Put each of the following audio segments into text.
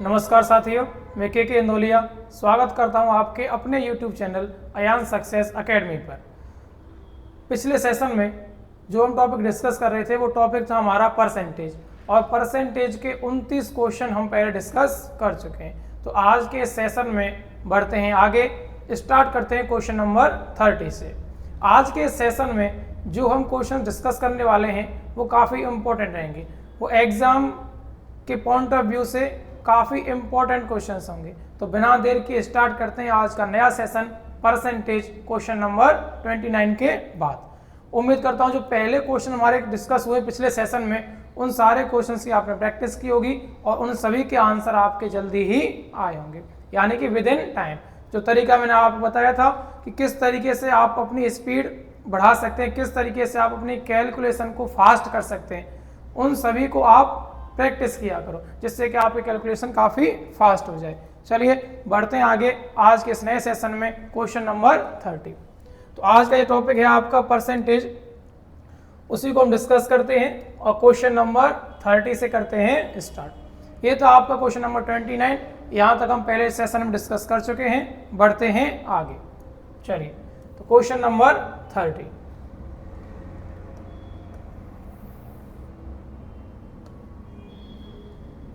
नमस्कार साथियों, मैं के इंदौलिया स्वागत करता हूं आपके अपने YouTube channel Ayaan Success Academy पर। पिछले सेशन में जो हम टॉपिक डिस्कस कर रहे थे वो टॉपिक था हमारा परसेंटेज, और परसेंटेज के 29 क्वेश्चन हम पहले डिस्कस कर चुके हैं। तो आज के सेशन में बढ़ते हैं आगे, स्टार्ट करते हैं क्वेश्चन नंबर 30 से। आज के सेशन में जो हम क्वेश्चन डिस्कस करने वाले हैं वो काफ़ी इम्पोर्टेंट रहेंगे, वो एग्ज़ाम के पॉइंट ऑफ व्यू से काफ़ी इंपॉर्टेंट क्वेश्चंस होंगे। तो बिना देर के स्टार्ट करते हैं आज का नया सेशन परसेंटेज क्वेश्चन नंबर 29 के बाद। उम्मीद करता हूं जो पहले क्वेश्चन हमारे डिस्कस हुए पिछले सेशन में उन सारे क्वेश्चंस की आपने प्रैक्टिस की होगी और उन सभी के आंसर आपके जल्दी ही आए होंगे, यानी कि विद इन टाइम। जो तरीका मैंने आपको बताया था कि किस तरीके से आप अपनी स्पीड बढ़ा सकते हैं, किस तरीके से आप अपनी कैलकुलेशन को फास्ट कर सकते हैं, उन सभी को आप प्रैक्टिस किया करो, जिससे कि आपकी कैलकुलेशन काफ़ी फास्ट हो जाए। चलिए बढ़ते हैं आगे आज के इस नए सेशन में क्वेश्चन नंबर 30। तो आज का ये टॉपिक है आपका परसेंटेज, उसी को हम डिस्कस करते हैं और क्वेश्चन नंबर 30 से करते हैं स्टार्ट। ये तो आपका क्वेश्चन नंबर 29, यहाँ तक हम पहले सेशन में डिस्कस कर चुके हैं। बढ़ते हैं आगे, चलिए तो क्वेश्चन नंबर 30।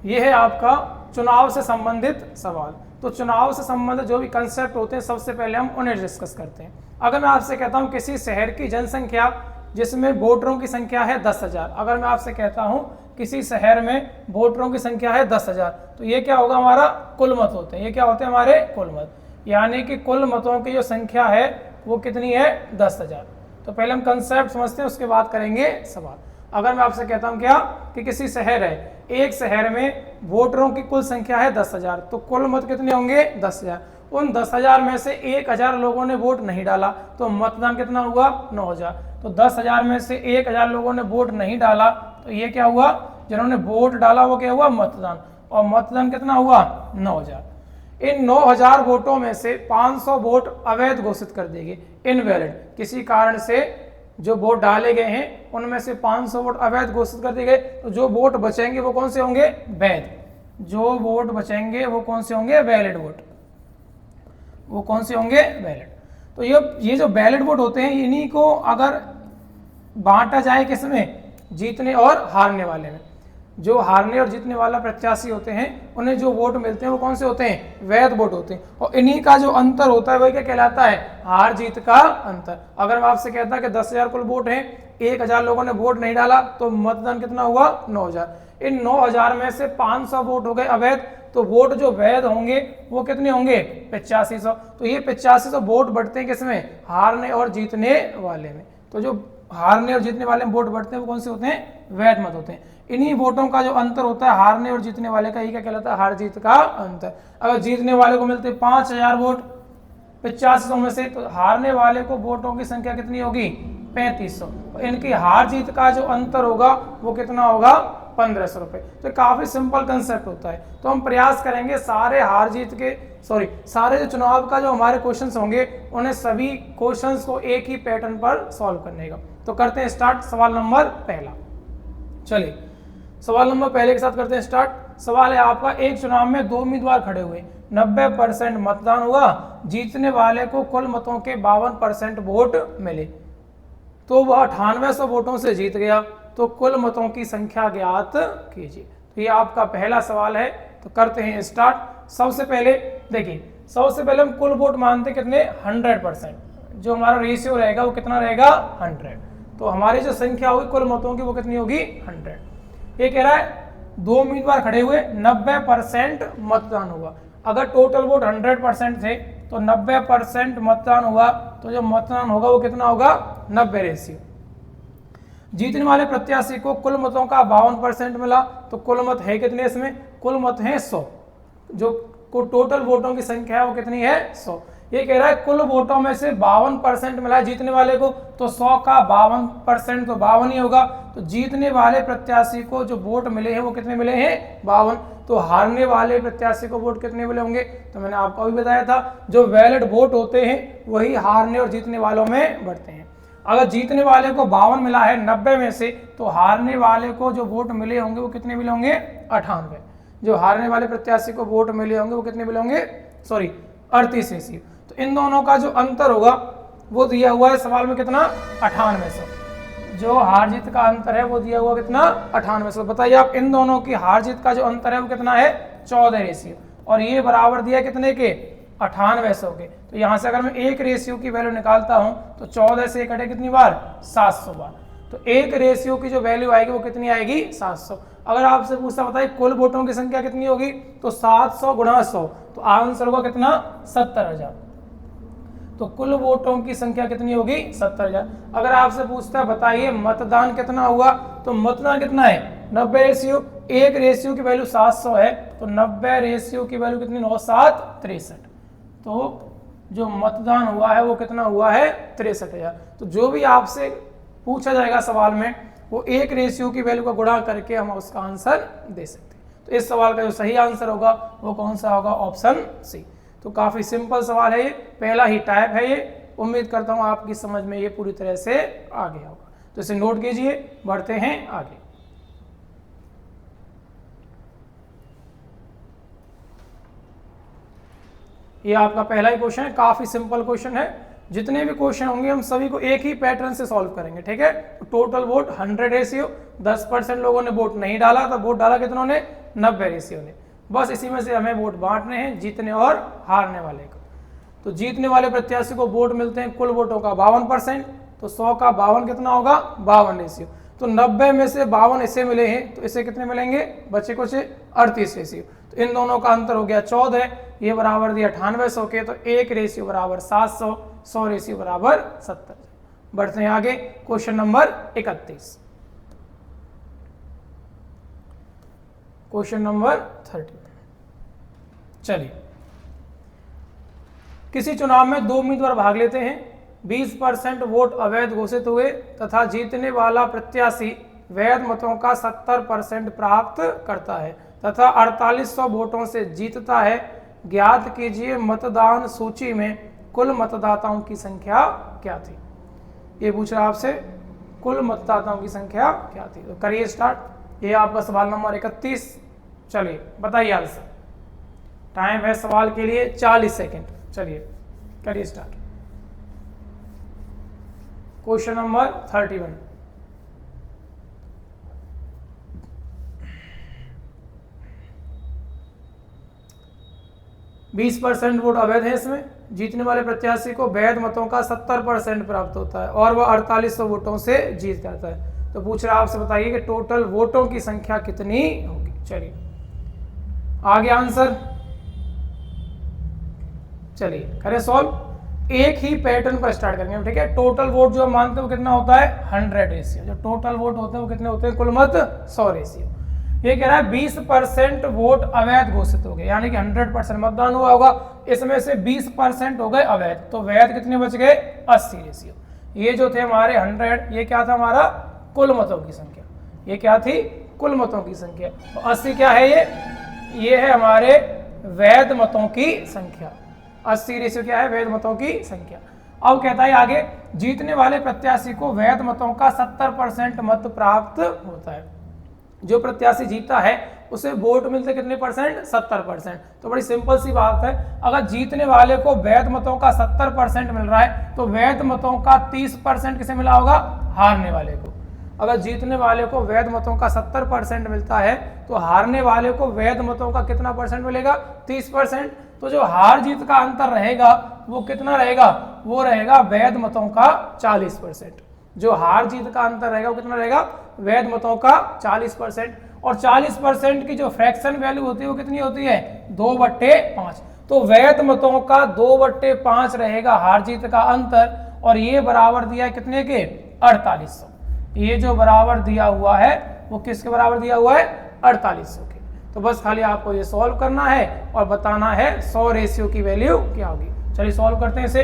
ये है आपका चुनाव से संबंधित सवाल। तो चुनाव से संबंधित जो भी कंसेप्ट होते हैं सबसे पहले हम उन्हें डिस्कस करते हैं। अगर मैं आपसे कहता हूं किसी शहर की जनसंख्या जिसमें वोटरों की संख्या है 10,000, अगर मैं आपसे कहता हूं किसी शहर में वोटरों की संख्या है 10,000, तो ये क्या होगा, हमारा कुल मत होते हैं। ये क्या होते हैं, हमारे कुल मत, यानी कि कुल मतों की जो संख्या है वो कितनी है, 10,000। तो पहले हम कंसेप्ट समझते हैं, उसके बाद करेंगे सवाल। अगर मैं आपसे कहता हूं क्या कि किसी शहर है, एक शहर में वोटरों की कुल संख्या है 10,000, तो कुल मत कितने होंगे, 10,000। उन 10,000 में से 1,000 लोगों ने वोट नहीं डाला, तो मतदान कितना हुआ, 9,000। तो 10,000 में से 1,000 लोगों ने वोट नहीं डाला, तो ये क्या हुआ, जिन्होंने वोट डाला वो क्या हुआ, मतदान, और मतदान कितना हुआ, 9,000। इन 9,000 वोटों में से 500 वोट अवैध घोषित कर देंगे, इनवैलिड, किसी कारण से जो वोट डाले गए हैं उनमें से 500 वोट अवैध घोषित कर दिए गए। तो जो वोट बचेंगे वो कौन से होंगे, वैध। जो वोट बचेंगे वो कौन से होंगे, वैलिड वोट। वो कौन से होंगे, वैलिड। तो ये जो वैलिड वोट होते हैं, इन्हीं को अगर बांटा जाए किसमें, जीतने और हारने वाले में। जो हारने और जीतने वाला प्रत्याशी होते हैं उन्हें जो वोट मिलते हैं वो कौन से होते हैं, वैध वोट होते हैं। और इन्हीं का जो अंतर होता है वही क्या कहलाता है, हार जीत का अंतर। अगर मैं आपसे कहता कि 10,000 कुल वोट हैं, 1,000 लोगों ने वोट नहीं डाला, तो मतदान कितना हुआ, 9,000। इन 9,000 में से 500 वोट हो गए अवैध, तो वोट जो वैध होंगे वो कितने होंगे, 8500। तो ये 8500 वोट बढ़ते हैं किसमें, हारने और जीतने वाले में। तो जो हारने और जीतने वाले में वोट बढ़ते हैं वो कौन से होते हैं, वैध मत होते हैं। इन्हीं वोटों का जो अंतर होता है हारने और जीतने वाले का, ये क्या कहलाता है, हार जीत का अंतर। अगर जीतने वाले को मिलते 5,000 वोट 8500 में से, तो हारने वाले को वोटों की संख्या कितनी होगी, 3500। इनकी हार जीत का जो अंतर होगा वो कितना होगा, 1,500 रुपये। तो काफ़ी सिंपल कंसेप्ट होता है। तो हम प्रयास करेंगे सारे हार जीत के सारे जो चुनाव का जो हमारे क्वेश्चंस होंगे उन्हें सभी क्वेश्चंस को एक ही पैटर्न पर सॉल्व करने का। तो करते हैं स्टार्ट सवाल नंबर पहला। चलिए सवाल नंबर पहले के साथ करते हैं स्टार्ट। सवाल है आपका, एक चुनाव में 2 उम्मीदवार खड़े हुए, 90% मतदान हुआ, जीतने वाले को कुल मतों के 52% वोट मिले, तो वह 9800 वोटों से जीत गया, तो कुल मतों की संख्या ज्ञात कीजिए। तो ये आपका पहला सवाल है। तो करते हैं स्टार्ट। सबसे पहले देखिए, सबसे पहले हम कुल वोट मानते कितने, 100%। जो हमारा रेशियो रहेगा वो कितना रहेगा, 100। तो हमारी जो संख्या होगी कुल मतों की वो कितनी होगी, 100। ये कह रहा है 2 उम्मीदवार खड़े हुए, 90% मतदान हुआ। अगर टोटल वोट 100% थे तो 90% मतदान हुआ, तो जो मतदान होगा वो कितना होगा, 90 रेशियो। जीतने वाले प्रत्याशी को कुल मतों का 52% मिला, तो कुल मत है कितने इसमें, कुल मत है 100। जो टोटल वोटों की संख्या है वो कितनी है, 100। ये कह रहा है कुल वोटों में से 52% मिला जीतने वाले को, तो 100 का 52% तो 52 ही होगा। तो जीतने वाले प्रत्याशी को जो वोट मिले हैं वो कितने मिले हैं, 52। तो हारने वाले प्रत्याशी को वोट कितने मिले होंगे, तो मैंने आपको अभी बताया था जो वैलिड वोट होते हैं वही हारने और जीतने वालों में बढ़ते हैं। अगर जीतने वाले को 52 मिला है 90 में से, तो हारने वाले को जो वोट मिले होंगे वो कितने मिले होंगे, 98। जो हारने वाले प्रत्याशी को वोट मिले होंगे वो कितने मिले होंगे, सॉरी 38 रेशियो। तो इन दोनों का जो अंतर होगा वो दिया हुआ है सवाल में कितना, 9800। जो हार जीत का अंतर है वो दिया हुआ कितना, 9800। बताइए आप इन दोनों की हार जीत का जो अंतर है वो कितना है, 14 रेशियो, और ये बराबर दिया कितने के, 9800 के। तो यहाँ से अगर मैं एक रेशियो की वैल्यू निकालता हूँ तो 14 से कटे कितनी बार, 700 बार। तो एक रेशियो की जो वैल्यू आएगी वो कितनी आएगी, 700। अगर आपसे पूछता बताइए कुल वोटों की संख्या कितनी होगी, तो 700 गुणा 100, तो आंसर होगा कितना, 70,000। तो कुल वोटों की संख्या कितनी होगी, 70,000। अगर आपसे पूछता है बताइए मतदान कितना हुआ, तो मतदान कितना है, 90 रेशियो। एक रेशियो की वैल्यू 700 है, तो 90 रेशियो की वैल्यू कितनी, 9763। तो जो मतदान हुआ है वो कितना हुआ है, 63,000। तो जो भी आपसे पूछा जाएगा सवाल में वो एक रेशियो की वैल्यू का गुणा करके हम उसका आंसर दे सकते हैं। तो इस सवाल का जो सही आंसर होगा वो कौन सा होगा, ऑप्शन सी। तो काफ़ी सिंपल सवाल है ये, पहला ही टाइप है ये। उम्मीद करता हूँ आपकी समझ में ये पूरी तरह से आ गया होगा। तो इसे नोट कीजिए, बढ़ते हैं आगे। ये आपका पहला ही क्वेश्चन है, काफ़ी सिंपल क्वेश्चन है। जितने भी क्वेश्चन होंगे हम सभी को एक ही पैटर्न से सॉल्व करेंगे, ठीक है। तो टोटल वोट 100 रेशियो, 10% लोगों ने वोट नहीं डाला, तो वोट डाला कितनों ने, 90 रेशियो ने। बस इसी में से हमें वोट बांटने हैं, जीतने और हारने वाले को। तो जीतने वाले प्रत्याशी को वोट मिलते हैं कुल वोटों का 52%, तो 100 का 52 कितना होगा, 52 रेशियो। तो 90 में से 52 इसे मिले हैं, तो इसे कितने मिलेंगे, बचे कुछ 38 रेशियो। तो इन दोनों का अंतर हो गया 14, ये बराबर दिया 9800 के। तो एक रेशियो बराबर 700, 100 रेशियो बराबर 70। बढ़ते हैं आगे, क्वेश्चन नंबर 31। Question number 30। चलिए, किसी चुनाव में दो उम्मीदवार भाग लेते हैं, 20% वोट अवैध घोषित हुए तथा जीतने वाला प्रत्याशी वैध मतों का 70% प्राप्त करता है तथा 4800 वोटों से जीतता है। ज्ञात कीजिए मतदान सूची में कुल मतदाताओं की संख्या क्या थी। ये पूछ रहा आपसे, कुल मतदाताओं की संख्या क्या थी। तो करिए स्टार्ट। ये आपका सवाल नंबर 31। चलिए बताइए आंसर। टाइम है सवाल के लिए 40 सेकेंड। चलिए करिए स्टार्ट। Question number 31। बीस % वोट अवैध है इसमें। जीतने वाले प्रत्याशी को वैध मतों का 70% प्राप्त होता है और वह 4800 वोटों से जीत जाता है। तो पूछ रहा आपसे बताइए कि टोटल वोटों की संख्या कितनी होगी। चलिए आगे आंसर, चलिए करें सॉल्व। एक ही पैटर्न पर स्टार्ट करेंगे, ठीक है। टोटल वोट जो हम मानते हैं वो कितना होता है, 100 रेशियो। जो टोटल वोट होते हैं वो कितने होते हैं, कुल मत 100 रेशियो। ये कह रहा है 20% वोट अवैध घोषित हो गए, यानी कि 100% मतदान हुआ होगा, इसमें से 20% हो गए अवैध। तो वैध कितने बच गए, 80 रेशियो। ये जो थे हमारे 100, ये क्या था हमारा कुल मतों की संख्या। ये क्या थी, कुल मतों की संख्या। तो 80 क्या है, ये है हमारे वैध मतों की संख्या। 80 रेशियो क्या है, वैध मतों की संख्या। अब कहता है आगे, जीतने वाले प्रत्याशी को वैध मतों का 70% मत प्राप्त होता है। जो प्रत्याशी जीता है उसे वोट मिलते कितने परसेंट, 70%। तो बड़ी सिंपल सी बात है, अगर जीतने वाले को वैध मतों का 70% मिल रहा है तो वैध मतों का 30% किसे मिला होगा, हारने वाले को। अगर जीतने वाले को वैध मतों का 70% मिलता है तो हारने वाले को वैध मतों का कितना परसेंट मिलेगा, 30%। तो जो हार जीत का अंतर रहेगा वो कितना रहेगा, वो रहेगा वैध मतों का 40%। जो हार जीत का अंतर रहेगा वो कितना रहेगा, वैध मतों का 40%। और 40% की जो फ्रैक्शन वैल्यू होती है वो कितनी होती है, 2/5। तो वैध मतों का 2/5 रहेगा हार जीत का अंतर, और ये बराबर दिया है कितने के, 4800। ये जो बराबर दिया हुआ है वो किसके बराबर दिया हुआ है, 4800 के। तो बस खाली आपको ये सॉल्व करना है और बताना है 100 रेशियो की वैल्यू क्या होगी। चलिए सॉल्व करते हैं इसे।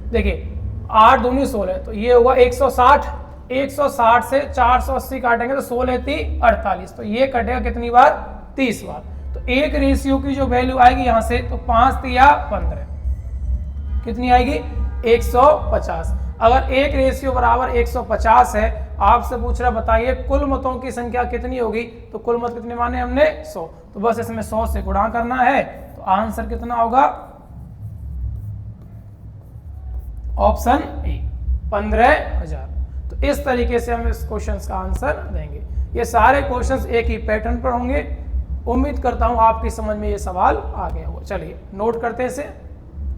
देखिए 8 दूनी 16, तो ये होगा 160। 160 से 480 काटेंगे तो 16 थी 48, तो ये कटेगा कितनी बार, 30 बार। तो एक रेशियो की जो वैल्यू आएगी यहाँ से, तो 5 या 15 कितनी आएगी, 150। अगर एक रेशियो बराबर 150 है आपसे पूछ रहा बताइए कुल मतों की संख्या कितनी होगी, तो कुल मत कितने माने हमने 100, तो बस इसमें 100 से गुणा करना है, तो आंसर कितना होगा ऑप्शन ए 15,000। तो इस तरीके से हम इस क्वेश्चन का आंसर देंगे। ये सारे क्वेश्चंस एक ही पैटर्न पर होंगे। उम्मीद करता हूं आपकी समझ में ये सवाल आ गया होगा। चलिए नोट करते हैं इसे।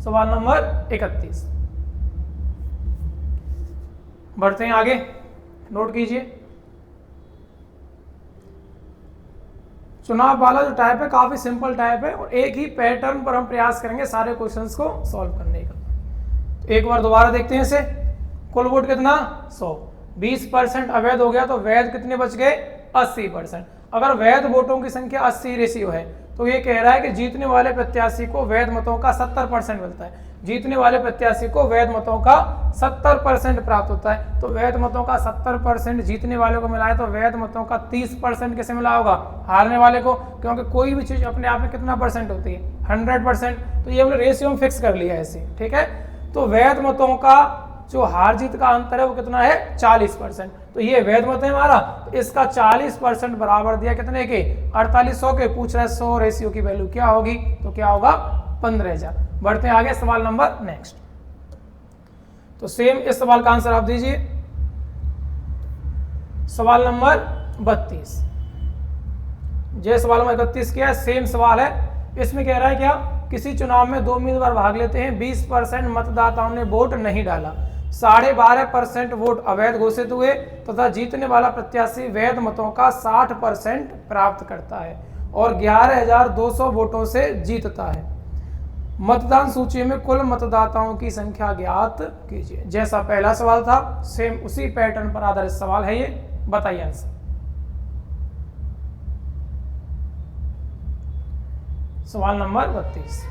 सवाल नंबर 31, बढ़ते हैं आगे, नोट कीजिए। चुनाव वाला जो टाइप है काफी सिंपल टाइप है और एक ही पैटर्न पर हम प्रयास करेंगे सारे क्वेश्चंस को सॉल्व करने का। तो एक बार दोबारा देखते हैं इसे। कुल वोट कितना 100, 20% अवैध हो गया तो वैध कितने बच गए 80%। अगर वैध वोटों की संख्या 80 रेशियो है तो ये कह रहा है कि जीतने वाले प्रत्याशी को वैध मतों का 70% मिलता है। जीतने वाले प्रत्याशी को वैध मतों का 70% प्राप्त होता है। तो वैध मतों का 70% जीतने वाले को मिला है, तो वैध मतों का 30% किसे मिला होगा हारने वाले को, क्योंकि कोई भी चीज अपने आप में कितना परसेंट होती है 100%। तो ये हमने रेशियो में फिक्स कर लिया है ऐसे, ठीक है। तो वैध मतों का जो हार जीत का अंतर है वो कितना है 40%। तो ये वैध मत है हमारा, तो इसका 40% बराबर दिया कितने के 4800 के। पूछ रहा है 100 रेशियो की वैल्यू क्या होगी, तो क्या होगा 15,000। बढ़ते हैं आगे, सवाल नंबर नेक्स्ट। तो सेम इस सवाल का आंसर आप दीजिए। सवाल नंबर 32, ये सवाल नंबर 31 क्या है, सेम सवाल है। इसमें कह रहा है क्या, किसी चुनाव में 2 उम्मीदवार भाग लेते हैं, 20% मतदाताओं ने वोट नहीं डाला, 12.5% वोट अवैध घोषित हुए तथा जीतने वाला प्रत्याशी वैध मतों का 60% प्राप्त करता है और 11,200 वोटों से जीतता है। मतदान सूची में कुल मतदाताओं की संख्या ज्ञात कीजिए। जैसा पहला सवाल था सेम उसी पैटर्न पर आधारित सवाल है ये। बताइए आंसर। सवाल नंबर 32,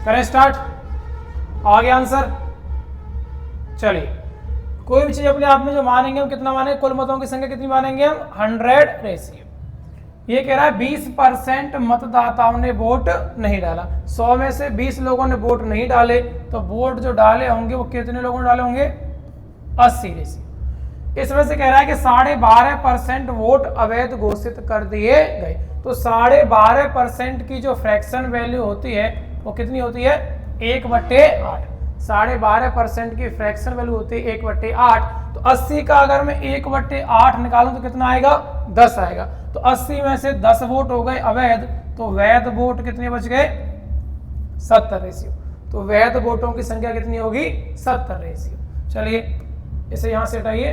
करें स्टार्ट। आगे आंसर। चलिए, कोई भी चीज अपने आप में जो मानेंगे हम कितना मानेंगे, कुल मतों की संख्या कितनी मानेंगे हम 100 रेशियो। ये कह रहा है 20% मतदाताओं ने वोट नहीं डाला। 100 में से 20 लोगों ने वोट नहीं डाले, तो वोट जो डाले होंगे वो कितने लोगों ने डाले होंगे 80 रेशियो। इसमें से कह रहा है कि 12.5% वोट अवैध घोषित कर दिए गए। तो 12.5% की जो फ्रैक्शन वैल्यू होती है वो कितनी होती है 1/8। 12.5% की फ्रैक्शन वैल्यू होती है 1/8। तो 80 का अगर मैं 1/8 निकालूं तो कितना आएगा 10 आएगा। तो 80 में से 10 वोट हो गए अवैध, तो वैध वोट कितने बच गए 70 रेशियो। तो वैध वोटों की संख्या कितनी होगी 70 रेशियो। चलिए इसे यहां से हटाइए।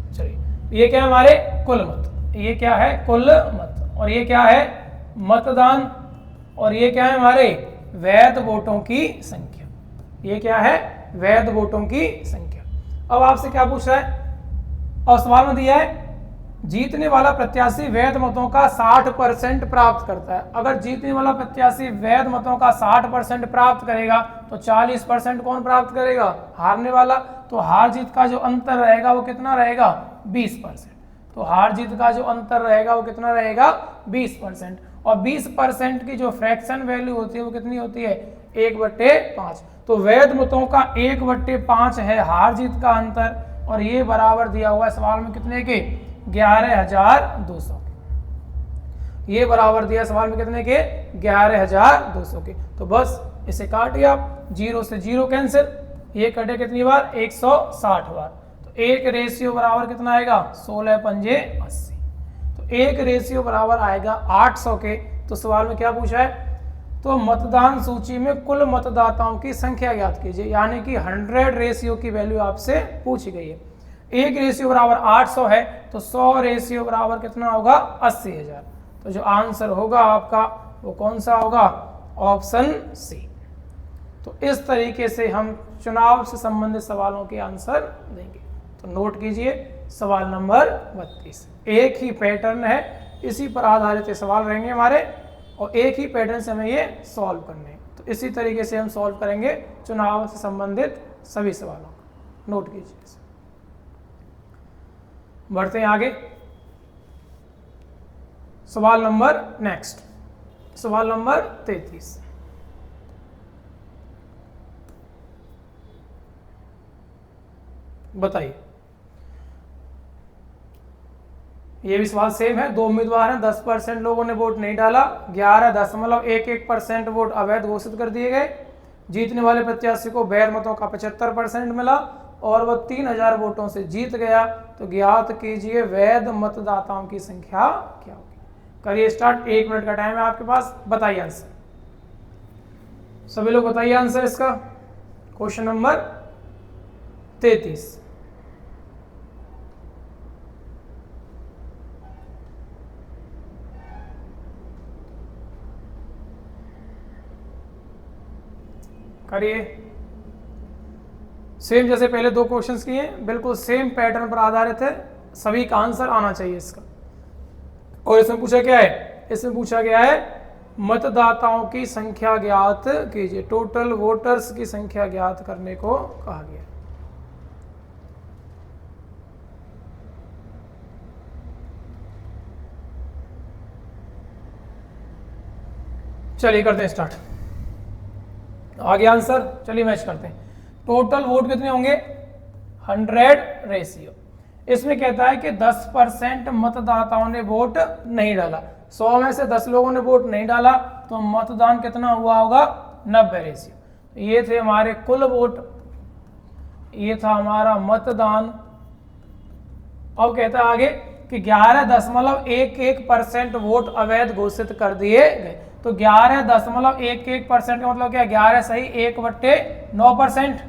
चलिए ये क्या है हमारे कुल मत, ये क्या है कुल मत, और ये क्या है मतदान, और ये क्या है हमारे वैध वोटों की संख्या। ये क्या है वैध वोटों की संख्या। अब आपसे क्या पूछ रहा है, और सवाल में दिया है जीतने वाला प्रत्याशी वैध मतों का 60% प्राप्त करता है। अगर जीतने वाला प्रत्याशी वैध मतों का 60% प्राप्त करेगा तो 40% कौन प्राप्त करेगा हारने वाला। तो हार जीत का जो अंतर रहेगा वो कितना रहेगा 20%। तो हार जीत का जो अंतर रहेगा वो कितना रहेगा 20%। और 20% की जो फ्रैक्शन वैल्यू होती है वो कितनी होती है 1/5। तो वैध मतों का 1/5 है हार जीत का अंतर, और ये बराबर दिया हुआ है सवाल में कितने के 11,200। ये बराबर दिया सवाल में कितने के 11,200 के। तो बस इसे काटिए आप, 0 से 0 कैंसिल, ये कटे कितनी बार 160 बार। तो 1 रेशियो बराबर कितना आएगा 16 पंजे 80। तो 1 रेशियो बराबर आएगा 800 के। तो सवाल में क्या पूछा है, तो मतदान सूची में कुल मतदाताओं की संख्या ज्ञात कीजिए, यानी कि 100 रेशियो की वैल्यू आपसे पूछी गई है। 1 रेशियो बराबर 800 है, तो 100 रेशियो बराबर कितना होगा 80,000। तो जो आंसर होगा आपका वो कौन सा होगा ऑप्शन सी। तो इस तरीके से हम चुनाव से संबंधित सवालों के आंसर देंगे। तो नोट कीजिए सवाल नंबर 32, एक ही पैटर्न है, इसी पर आधारित सवाल रहेंगे हमारे, और एक ही पैटर्न से हमें ये सॉल्व करने हैं। तो इसी तरीके से हम सॉल्व करेंगे चुनाव से संबंधित सभी सवालों को। नोट कीजिए। बढ़ते हैं आगे, सवाल नंबर नेक्स्ट, सवाल नंबर 33। बताइए। ये भी सवाल सेम है, 2 उम्मीदवार हैं, 10% लोगों ने वोट नहीं डाला, 11.11% वोट अवैध घोषित कर दिए गए, जीतने वाले प्रत्याशी को वैध मतों का 75% मिला और वह 3000 वोटों से जीत गया। तो ज्ञात कीजिए वैध मतदाताओं की संख्या क्या होगी। करिए स्टार्ट, 1 मिनट का टाइम है आपके पास, बताइए आंसर। सभी लोग बताइए आंसर इसका। Question number 33। करिए। सेम जैसे पहले 2 क्वेश्चंस किए, बिल्कुल सेम पैटर्न पर आधारित है, सभी का आंसर आना चाहिए इसका। और इसमें पूछा क्या है, इसमें पूछा गया है मतदाताओं की संख्या ज्ञात कीजिए, टोटल वोटर्स की संख्या ज्ञात करने को कहा गया। चलिए करते हैं स्टार्ट, आगे आंसर, चलिए मैच करते हैं। टोटल वोट कितने होंगे, 100 रेशियो। इसमें कहता है कि 10% मतदाताओं ने वोट नहीं डाला, 100 में से 10 लोगों ने वोट नहीं डाला, तो मतदान कितना हुआ होगा, 90 रेशियो। ये थे हमारे कुल वोट, ये था हमारा मतदान। अब कहता है आगे कि 11.11% वोट अवैध घोषित कर दिए गए। तो 11.11% का मतलब क्या है, 11 सही 1/9%,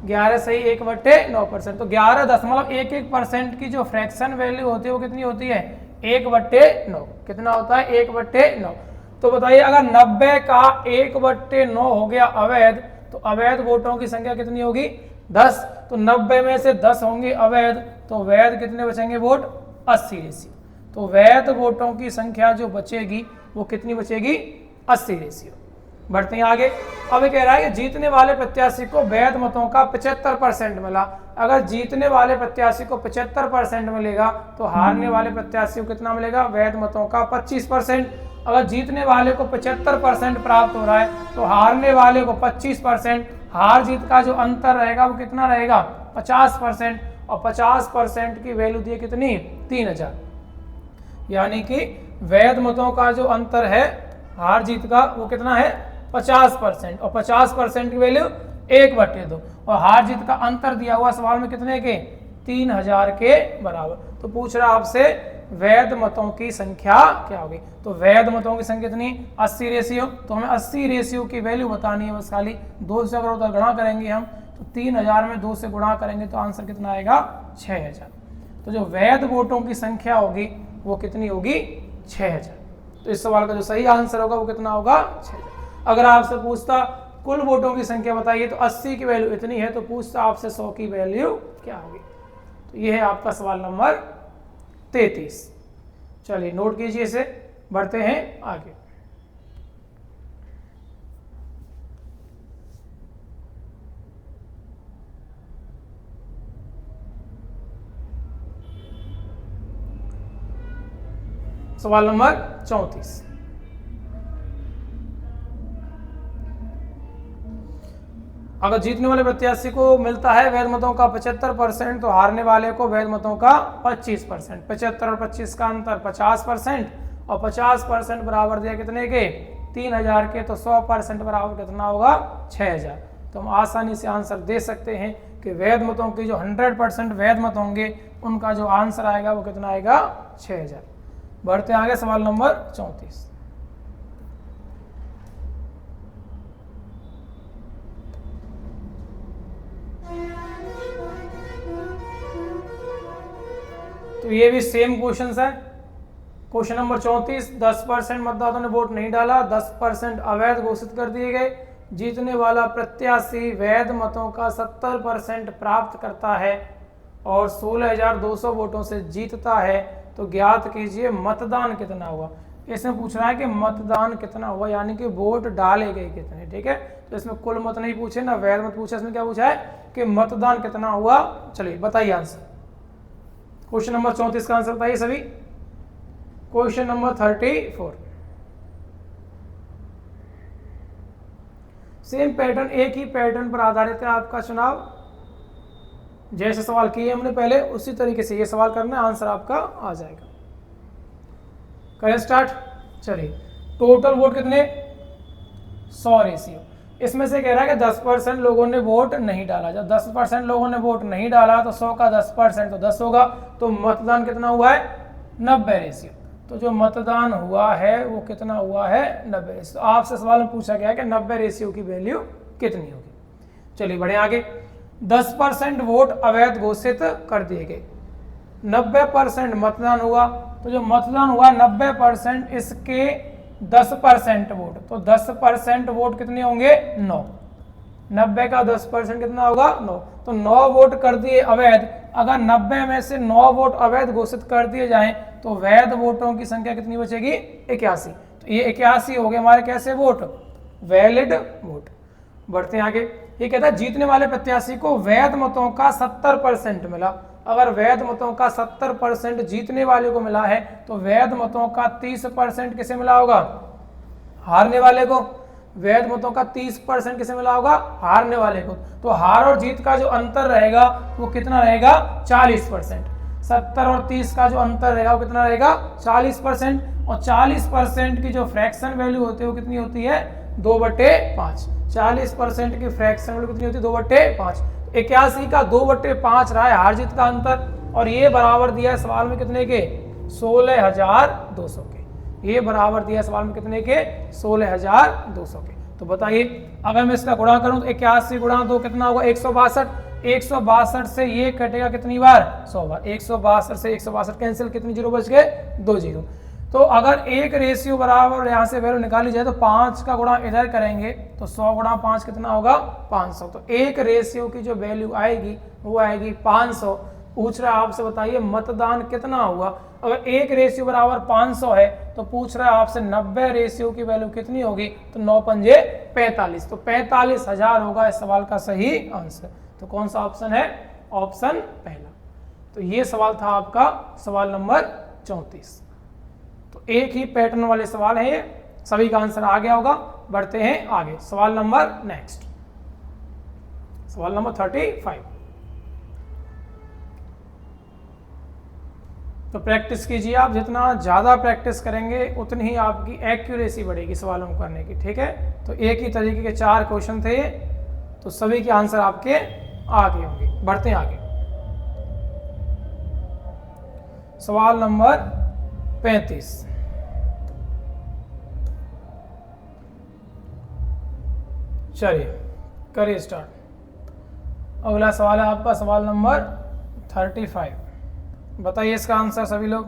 11 सही 1/9%। तो 11.11% की जो फ्रैक्शन वैल्यू होती है वो कितनी होती है, 1/9। कितना होता है, 1/9। तो बताइए अगर 90 का 1/9 हो गया अवैध, तो अवैध वोटों की संख्या कितनी होगी, 10। तो 90 में से 10 होंगे अवैध, तो वैध कितने बचेंगे वोट, 80 रेशियो। तो वैध वोटों की संख्या जो बचेगी वो कितनी बचेगी, 80 रेशियो। बढ़ते हैं आगे। अब ये कह रहा है कि जीतने वाले प्रत्याशी को वैध मतों का 75% मिला। अगर जीतने वाले प्रत्याशी को 75% मिलेगा तो हारने वाले प्रत्याशी को कितना मिलेगा, वैध मतों का 25%। अगर जीतने वाले को 75% प्राप्त हो रहा है तो हारने वाले को 25%। हार जीत का जो अंतर रहेगा वो कितना रहेगा, 50%। और 50% की वैल्यू दी कितनी, 3000। यानी कि वैध मतों का जो अंतर है हार जीत का वो कितना है, 50%। और 50% की वैल्यू 1/2। और हार जीत का अंतर दिया हुआ सवाल में कितने के, 3000 के बराबर। तो पूछ रहा आपसे वैध मतों की संख्या क्या होगी। तो वैध मतों की संख्या कितनी, 80 रेशियो। तो हमें 80 रेशियो की वैल्यू बतानी है बस खाली। 2 से अगर उधर गुणा करेंगे हम, तो 3000 में 2 से गुणा करेंगे तो आंसर कितना आएगा, 6000। तो जो वैध वोटों की संख्या होगी वो कितनी होगी, 6000। तो इस सवाल का जो सही आंसर होगा वो कितना होगा, 6000। अगर आपसे पूछता कुल वोटों की संख्या बताइए तो 80 की वैल्यू इतनी है, तो पूछता आपसे 100 की वैल्यू क्या होगी। तो ये है आपका सवाल नंबर 33। चलिए नोट कीजिए इसे, बढ़ते हैं आगे। सवाल नंबर 34। अगर जीतने वाले प्रत्याशी को मिलता है वैध मतों का 75%, तो हारने वाले को वैध मतों का 25%। 75 और 25 का अंतर 50%, और 50% बराबर दिया कितने के, 3000 के। तो 100% बराबर कितना होगा, 6000। तो हम आसानी से आंसर दे सकते हैं कि वैध मतों की जो 100% वैध मत होंगे उनका जो आंसर आएगा वो कितना आएगा, 6000। बढ़ते आगे, सवाल नंबर 34। तो ये भी सेम क्वेश्चन है। क्वेश्चन नंबर 34, 10% मतदाताओं ने वोट नहीं डाला, 10% अवैध घोषित कर दिए गए। जीतने वाला प्रत्याशी वैध मतों का 70% प्राप्त करता है और 16,200 वोटों से जीतता है। तो ज्ञात कीजिए मतदान कितना हुआ। इसमें पूछ रहा है कि मतदान कितना हुआ, यानी कि वोट डाले गए कितने। ठीक है, तो इसमें कुल मत नहीं पूछे ना वैध मत पूछे, इसमें क्या पूछा है कि मतदान कितना हुआ। चलिए बताइए आंसर। क्वेश्चन नंबर 34 का आंसर बताइए सभी। क्वेश्चन नंबर 34, सेम पैटर्न, एक ही पैटर्न पर आधारित है आपका चुनाव। जैसे सवाल किए हमने पहले उसी तरीके से ये सवाल करना है, आंसर आपका आ जाएगा। करें स्टार्ट। चलिए, टोटल वोट कितने? 100 रेशियो। इसमें से कह रहा है कि 10% लोगों ने वोट नहीं डाला। जब 10% लोगों ने वोट नहीं डाला तो 100 का 10% तो 10 होगा, तो मतदान कितना हुआ है? 90 रेशियो। तो जो मतदान हुआ है वो कितना हुआ है? 90 रेशियो। आपसे सवाल में पूछा गया है कि 90 रेशियो की वैल्यू कितनी होगी। चलिए बढ़े आगे। 10% वोट अवैध घोषित कर दिए गए, 90% मतदान हुआ, तो जो मतदान हुआ 90%, इसके 10% वोट, तो 10% वोट कितने होंगे? 9। 90 का 10% कितना होगा? 9। तो 9 वोट कर दिए अवैध। अगर 90 में से 9 वोट अवैध घोषित कर दिए जाएं तो वैध वोटों की संख्या कितनी बचेगी? 81। तो ये 81 हो गए हमारे कैसे वोट? Valid vote. बढ़ते हैं आगे। ये कहता है जीतने वाले प्रत्याशी को वैध मतों का 70% मिला। अगर वैध मतों का 70% जीतने वाले को मिला है तो वैध मतों का 30% किसे मिला होगा? हारने वाले को। वैध मतों का 30% किसे मिला होगा? हारने वाले को। तो हार और जीत का जो अंतर रहेगा वो कितना रहेगा? 40%। 70 और 30 का जो अंतर रहेगा वो कितना रहेगा? 40%। और 40% की जो फ्रैक्शन वैल्यू होती है वो कितनी होती है? 2/5। 40% की फ्रैक्शन वैल्यू कितनी होती है? 2/5। 81 का 2/5 रहा है हार जीत का अंतर, और ये बराबर दिया है सवाल में कितने के? 16,200 के। ये बराबर दिया है सवाल में कितने के? 16,200 के। तो बताइए, अगर मैं इसका गुणा करूं तो 81 गुणा 2 कितना होगा? 162। 162 से ये कटेगा कितनी बार? 100 बार। 162 से 162 कैंसिल, कितनी जीरो बच गए? 2 जीरो। तो अगर एक रेशियो बराबर यहाँ से वैल्यू निकाली जाए तो 5 का गुणा इधर करेंगे तो 100 गुणा 5 कितना होगा? 500। तो एक रेशियो की जो वैल्यू आएगी वो आएगी 500। पूछ रहा है आपसे, बताइए मतदान कितना हुआ? अगर एक रेशियो बराबर 500 है तो पूछ रहा है आपसे 90 रेशियो की वैल्यू कितनी होगी? तो 9 पंजे 45। तो 45,000 होगा इस सवाल का सही आंसर। तो कौन सा ऑप्शन है? ऑप्शन पहला। तो ये सवाल था आपका सवाल नंबर 34। तो एक ही पैटर्न वाले सवाल है ये, सभी का आंसर आ गया होगा। बढ़ते हैं आगे। सवाल नंबर नेक्स्ट, सवाल नंबर 35। तो प्रैक्टिस कीजिए आप, जितना ज़्यादा प्रैक्टिस करेंगे उतनी ही आपकी एक्यूरेसी बढ़ेगी सवालों को करने की। ठीक है, तो एक ही तरीके के 4 क्वेश्चन थे तो सभी के आंसर आपके आ गए होंगे। बढ़ते हैं आगे। सवाल नंबर 35। चलिए करिए स्टार्ट। अगला सवाल है आपका सवाल नंबर 35। बताइए इसका आंसर सभी लोग।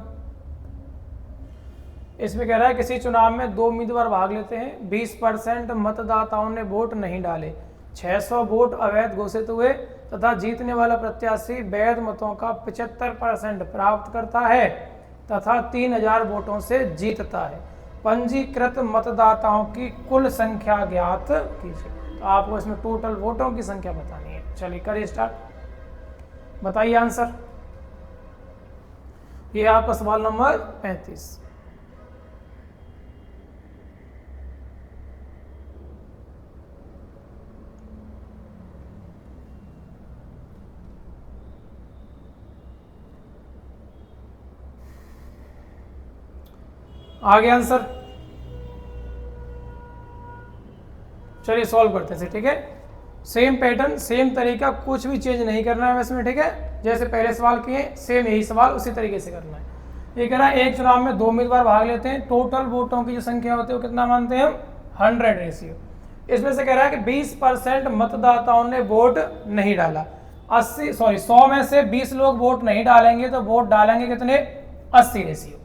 इसमें कह रहा है किसी चुनाव में 2 उम्मीदवार भाग लेते हैं, 20% मतदाताओं ने वोट नहीं डाले, 600 वोट अवैध घोषित हुए तथा जीतने वाला प्रत्याशी वैध मतों का 75% प्राप्त करता है तथा 3000 वोटों से जीतता है। पंजीकृत मतदाताओं की कुल संख्या ज्ञात कीजिए। तो आपको इसमें टोटल वोटों की संख्या बतानी है। चलिए करिए स्टार्ट। बताइए आंसर। ये आपका सवाल नंबर 35। आ गया आंसर। चलिए सॉल्व करते हैं। ठीक है, सेम पैटर्न सेम तरीका, कुछ भी चेंज नहीं करना है इसमें। ठीक है, जैसे पहले सवाल किए सेम यही सवाल उसी तरीके से करना है। ये कह रहा है एक चुनाव में 2 उम्मीदवार भाग लेते हैं, टोटल वोटों की जो संख्या होती है वो कितना मानते हैं हम? 100 रेशियो। इसमें से कह रहा है कि 20% मतदाताओं ने वोट नहीं डाला। 100 में से 20 लोग वोट नहीं डालेंगे तो वोट डालेंगे कितने? 80 रेशियो।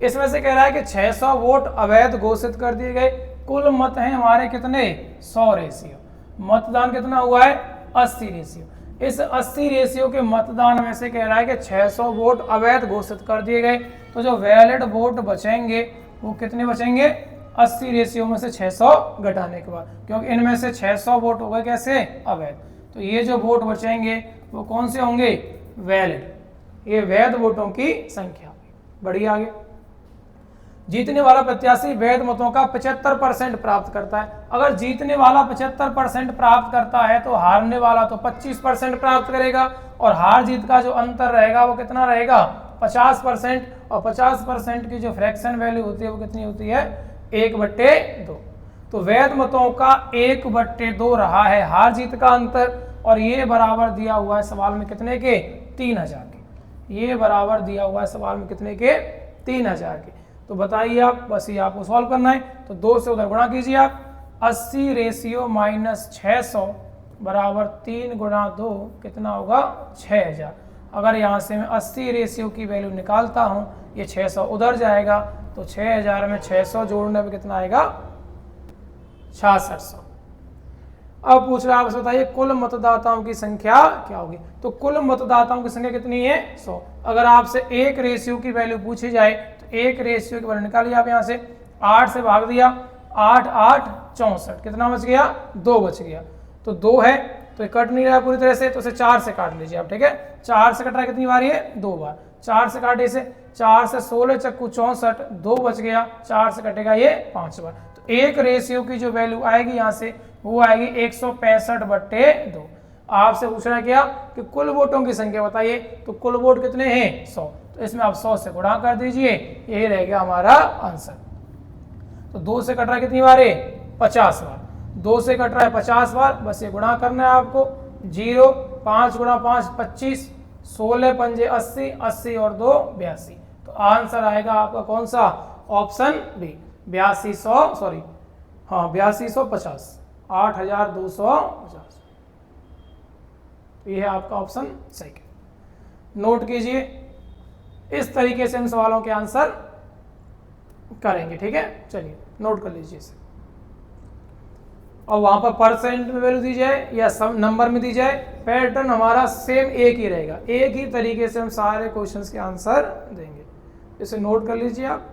इसमें से कह रहा है कि 600 वोट अवैध घोषित कर दिए गए। कुल मत हैं हमारे कितने? 100 रेशियो। मतदान कितना हुआ है? 80 रेशियो। इस 80 रेशियो के मतदान में से कह रहा है कि 600 वोट अवैध घोषित कर दिए गए, तो जो वैलिड वोट बचेंगे वो कितने बचेंगे? 80 रेशियो में से 600 घटाने के बाद, क्योंकि इनमें से 600 वोट हो गए कैसे? अवैध। तो ये जो वोट बचेंगे वो कौन से होंगे? वैलिड। ये वैध वोटों की संख्या। बढ़िया आगे। जीतने वाला प्रत्याशी वैध मतों का 75% प्राप्त करता है। अगर जीतने वाला 75% प्राप्त करता है तो हारने वाला तो 25% प्राप्त करेगा, और हार जीत का जो अंतर रहेगा वो कितना रहेगा 50%, और 50% की जो फ्रैक्शन वैल्यू होती है वो कितनी होती है 1/2। तो वैध मतों का 1/2 रहा है हार जीत का अंतर, और ये बराबर दिया हुआ है सवाल में कितने के 3000 के। ये बराबर दिया हुआ है सवाल में कितने के 3000 के। तो बताइए आप, बस ये आपको सॉल्व करना है। तो 2 से उधर गुणा कीजिए आप, 80 रेशियो माइनस 600 बराबर 3 गुणा 2 कितना होगा 6000। अगर यहाँ से मैं 80 रेशियो की वैल्यू निकालता हूँ, ये 600 उधर जाएगा, तो 6000 में 600 जोड़ने पे कितना आएगा 6600। अब पूछ रहा है आपसे, बताइए कुल मतदाताओं की संख्या क्या होगी। तो कुल मतदाताओं की संख्या कितनी है 100। अगर आपसे एक रेशियो की वैल्यू पूछी जाए तो एक रेशियो की वैल्यू निकालिए आप, यहाँ से 8 से भाग दिया, 8 8 64, कितना बच गया 2 बच गया। तो 2 है तो ये कट नहीं रहा है पूरी तरह से, तो इसे 4 से काट लीजिए आप, ठीक है। 4 से कट रहा है कितनी बार ये 2 बार, 4 से काटे इसे, 4 से 16 चक्कू 64, 2 बच गया, 4 से कटेगा ये 5 बार। तो एक रेशियो की जो वैल्यू आएगी यहाँ से वो आएगी 165/2। आपसे पूछ रहा है क्या कि कुल वोटों की संख्या बताइए, तो कुल वोट कितने हैं 100, तो इसमें आप 100 से गुणा कर दीजिए, यही रह गया हमारा आंसर। तो 2 से कट रहा है कितनी बार है 50 बार, 2 से कट रहा है 50 बार, बस ये गुणा करना है आपको। 0 5 गुणा 5 25, 16 पंजे 80, 80 और 2 82। तो आंसर आएगा आपका कौन सा ऑप्शन बी 8250, सॉरी हाँ 8250, 8250। तो ये है आपका ऑप्शन सही। नोट कीजिए, इस तरीके से इन सवालों के आंसर करेंगे, ठीक है। चलिए नोट कर लीजिए इसे, और वहां पर परसेंट में वैल्यू दी जाए या सब नंबर में दी जाए, पैटर्न हमारा सेम एक ही रहेगा, एक ही तरीके से हम सारे क्वेश्चंस के आंसर देंगे। इसे नोट कर लीजिए आप,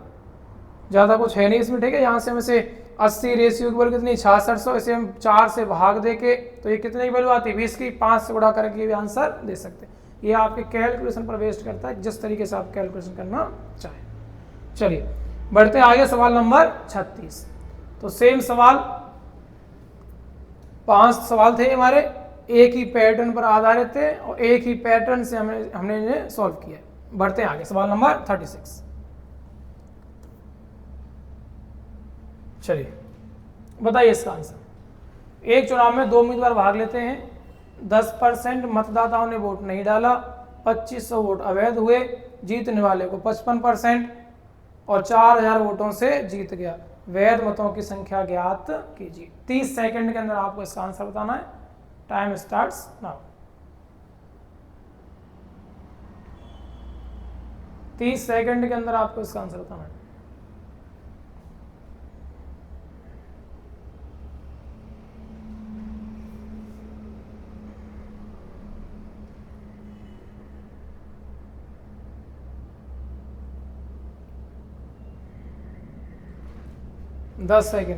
ज़्यादा कुछ है नहीं इसमें, ठीक है। यहाँ से हम इसे 80 रेशियो की वैल्यू कितनी 6600, इसे हम 4 से भाग दे के तो ये कितने की वैल्यू आती है 20 की, 5 से गुणा करके भी आंसर दे सकते हैं। ये आपके कैलकुलेशन पर बेस्ड करता है, जिस तरीके से आप कैलकुलेशन करना चाहें। चलिए बढ़ते आगे, सवाल नंबर 36। तो सेम सवाल, 5 सवाल थे हमारे, एक ही पैटर्न पर आधारित थे और एक ही पैटर्न से हमने इन्हें सॉल्व किया। बढ़ते आगे, सवाल नंबर 36। चलिए बताइए इसका आंसर। एक चुनाव में 2 उम्मीदवार भाग लेते हैं, 10% मतदाताओं ने वोट नहीं डाला, 2500 वोट अवैध हुए, जीतने वाले को 55% और 4000 वोटों से जीत गया। वैध मतों की संख्या ज्ञात कीजिए। 30 सेकंड के अंदर आपको इसका आंसर बताना है। Time starts now. 30 सेकंड के अंदर आपको इसका आंसर बताना है। दस सेकंड।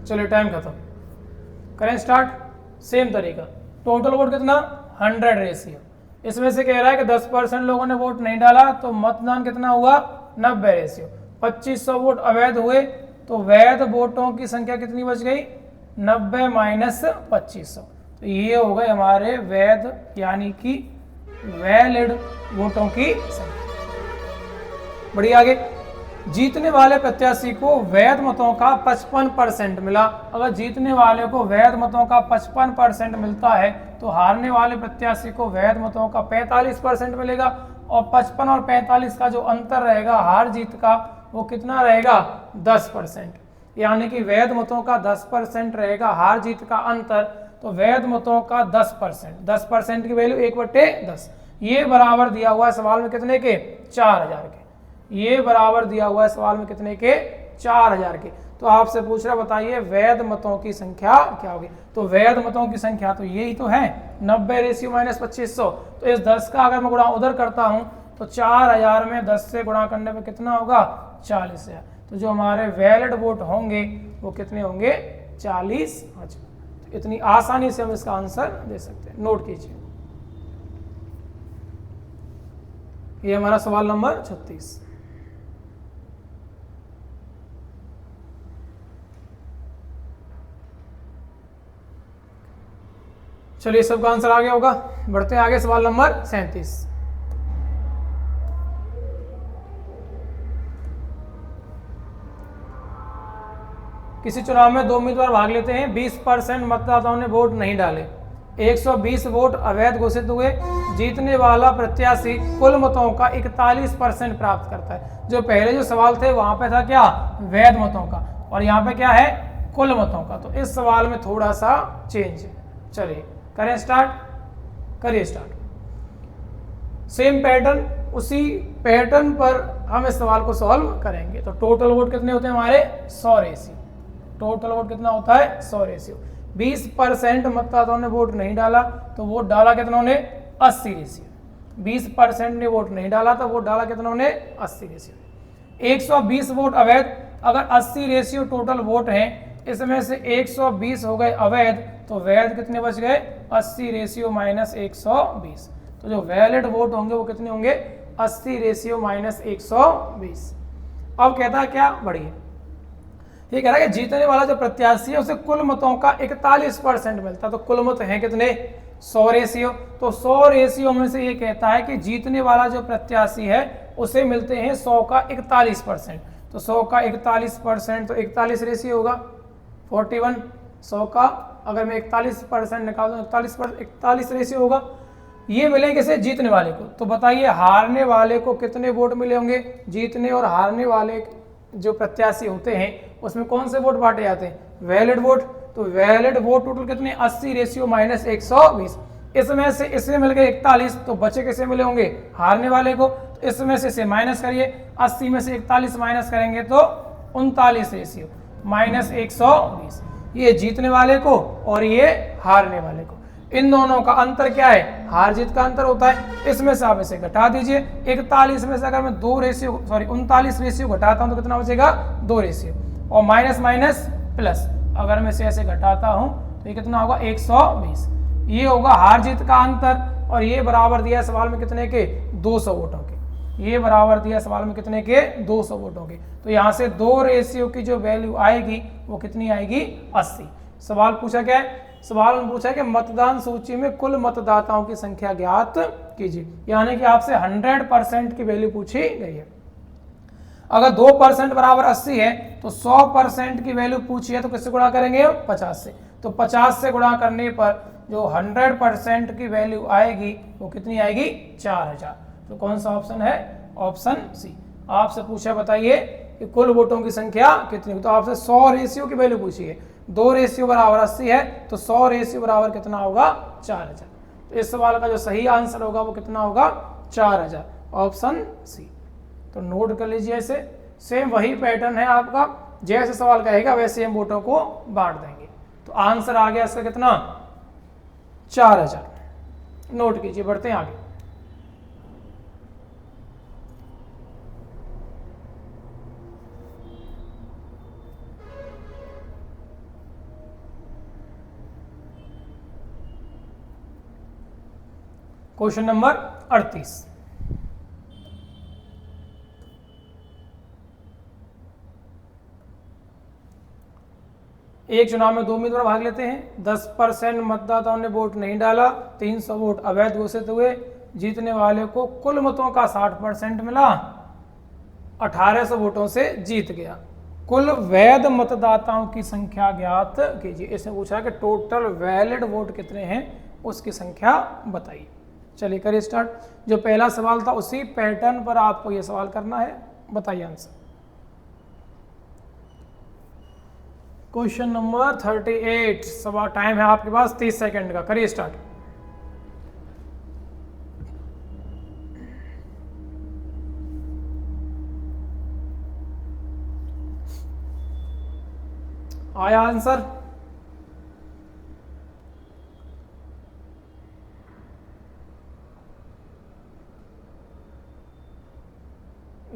चलिए टाइम खत्म, करें स्टार्ट। सेम तरीका, टोटल वोट कितना 100 रेशियो। इसमें से कह रहा है कि 10% लोगों ने वोट नहीं डाला तो मतदान कितना हुआ 90 रेशियो। 2500 वोट अवैध हुए तो वैध वोटों की संख्या कितनी बच गई 90 माइनस 2500। तो ये हो गए हमारे वैध यानी कि वैलिड वोटों की संख्या। बढ़िया आगे, जीतने वाले प्रत्याशी को वैध मतों का 55% मिला। अगर जीतने वाले को वैध मतों का 55% मिलता है तो हारने वाले प्रत्याशी को वैध मतों का 45% मिलेगा, और 55 और 45 का जो अंतर रहेगा हार जीत का वो कितना रहेगा 10%। यानी कि वैध मतों का 10% रहेगा, हार जीत का अंतर तो वैध मतों का 10%, 10% की वैल्यू 1/10। ये बराबर दिया हुआ है सवाल में कितने के 4000 के। ये बराबर दिया हुआ है सवाल में कितने के 4000 के। तो आपसे पूछ रहा बताइए वैध मतों की संख्या क्या होगी। तो वैध मतों की संख्या तो यही तो है 90 रेशियो माइनस 2500। तो इस 10 का अगर मैं गुणा उधर करता हूं तो 4000 में 10 से गुणा करने पे कितना होगा 40000। तो जो हमारे वैलिड वोट होंगे वो कितने होंगे? 40,000। तो इतनी आसानी से हम इसका आंसर दे सकते हैं। नोट कीजिए, ये हमारा सवाल नंबर 36। चलिए, सबका आंसर आ गया होगा। बढ़ते हैं आगे, सवाल नंबर 37। किसी चुनाव में 2 उम्मीदवार भाग लेते हैं, 20% मतदाताओं ने वोट नहीं डाले, 120 वोट अवैध घोषित हुए, जीतने वाला प्रत्याशी कुल मतों का 41% प्राप्त करता है। जो पहले जो सवाल थे वहां पे था क्या? वैध मतों का, और यहाँ पे क्या है? कुल मतों का। तो इस सवाल में थोड़ा सा चेंज है। चलिए करें स्टार्ट, करिए स्टार्ट। सेम पैटर्न, उसी पैटर्न पर हम इस सवाल को सॉल्व करेंगे। तो टोटल वोट कितने होते हैं हमारे? 100 रेशियो। टोटल वोट कितना होता है? 100 रेशियो। 20% मतदाताओं ने वोट नहीं डाला, तो वोट डाला कितनों ने? 80 रेशियो। 20% ने वोट नहीं डाला तो वोट डाला कितनों ने? 80 रेशियो। 120 वोट अवैध। अगर 80 रेशियो टोटल वोट हैं, इसमें से 120 हो गए अवैध, तो वैध कितने बच गए? 80 रेशियो माइनस 120। तो जो वैलिड वोट होंगे वो कितने होंगे? 80 रेशियो माइनस 120। अब कहता है क्या? बढ़िए, ये कह रहा है कि जीतने वाला जो प्रत्याशी है उसे कुल मतों का 41% मिलता है। तो कुल मत हैं कितने? 100 रेशियो। तो 100 रेशियो में से ये कहता है कि जीतने वाला जो प्रत्याशी है उसे मिलते हैं 100 का 41%। तो 100 का 41%, तो 41 रेशियो होगा 41। 100 का अगर मैं 41% निकाल दूँ, 41 रेशियो होगा। ये मिले किसे? जीतने वाले को। तो बताइए हारने वाले को कितने वोट मिले होंगे? जीतने और हारने वाले जो प्रत्याशी होते हैं उसमें कौन से वोट बांटे जाते हैं? Valid vote. तो वैलिड वोट टोटल कितने? 80 रेशियो माइनस 120। इसमें से इसे मिल गए 41, तो बचे किसे मिले होंगे? हारने वाले को। तो इसमें से इसे माइनस करिए, 80 में से 41 माइनस करेंगे तो 39 रेशियो माइनस 120। ये जीतने वाले को और ये हारने वाले को। इन दोनों का अंतर क्या है? हार जीत का अंतर होता है। इसमें से आप इसे घटा दीजिए। 41 में से अगर मैं 39 रेशियो घटाता हूं तो कितना बचेगा? 2 रेशियो। और माइनस माइनस प्लस, अगर मैं इसे ऐसे घटाता हूं तो ये कितना होगा? 120। ये होगा हार जीत का अंतर। और ये बराबर दिया सवाल में कितने के? 200 वोटों के। ये बराबर दिया सवाल में कितने के? 200 वोटों के। तो यहाँ से 2 रेशियो की जो वैल्यू आएगी वो कितनी आएगी? 80। सवाल पूछा क्या है? सवाल में पूछा कि मतदान सूची में कुल मतदाताओं की संख्या ज्ञात कीजिए। यानी कि आपसे 100% की वैल्यू पूछी गई है। अगर 2% बराबर 80 है तो 100% की वैल्यू पूछी है तो किससे गुणा करेंगे? 50 से। तो 50 से गुणा करने पर जो 100% की वैल्यू आएगी वो कितनी आएगी? 4000। तो कौन सा ऑप्शन है? Option C. आपसे पूछा बताइए कि कुल वोटों की संख्या कितनी? तो आपसे 100 रेशियो की वैल्यू पूछी है। 2 रेशियो बराबर 80 है तो 100 रेशियो बराबर कितना होगा? 4000। तो इस सवाल का जो सही आंसर होगा वो कितना होगा? 4000, ऑप्शन सी। तो नोट कर लीजिए इसे। सेम वही पैटर्न है आपका, जैसे सवाल कहेगा वैसे हम वोटों को बांट देंगे। तो आंसर आ गया इसका कितना? 4000। नोट कीजिए, बढ़ते हैं आगे। Question number 38। एक चुनाव में 2 उम्मीदवार भाग लेते हैं, 10% मतदाताओं ने वोट नहीं डाला, 300 वोट अवैध घोषित हुए, जीतने वाले को कुल मतों का 60% मिला, 1800 वोटों से जीत गया। कुल वैध मतदाताओं की संख्या ज्ञात कीजिए। इसने पूछा कि टोटल वैलिड वोट कितने हैं, उसकी संख्या बताइए। चलिए करिए स्टार्ट। जो पहला सवाल था उसी पैटर्न पर आपको यह सवाल करना है। बताइए आंसर। Question number 38। सवाल टाइम है आपके पास 30 सेकंड का। करिए स्टार्ट। आया आंसर?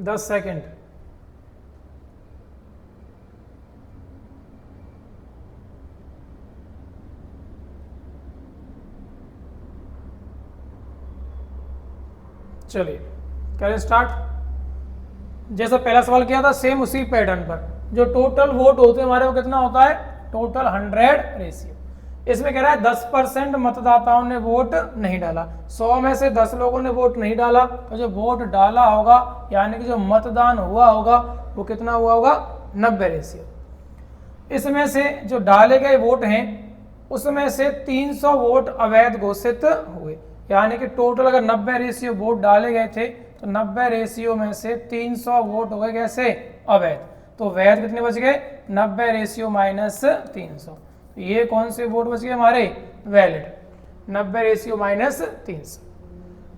दस सेकंड। चलिए करें स्टार्ट। जैसा पहला सवाल किया था सेम उसी पैटर्न पर, जो टोटल वोट होते हैं हमारे वो कितना होता है, टोटल 100 रेशियो। इसमें कह रहा है 10% मतदाताओं ने वोट नहीं डाला। 100 में से 10 लोगों ने वोट नहीं डाला, तो जो वोट डाला होगा यानी कि जो मतदान हुआ होगा वो कितना हुआ होगा, 90 रेशियो। इसमें से जो डाले गए वोट हैं उसमें से 300 वोट अवैध घोषित हुए, यानी कि टोटल अगर 90 रेशियो वोट डाले गए थे तो 90 रेशियो में से 300 वोट हो गए कैसे, अवैध। तो वैध कितने बच गए, 90 रेशियो माइनस 300। ये कौन से वोट बच गए हमारे, वैलिड, 90 रेशियो माइनस 300।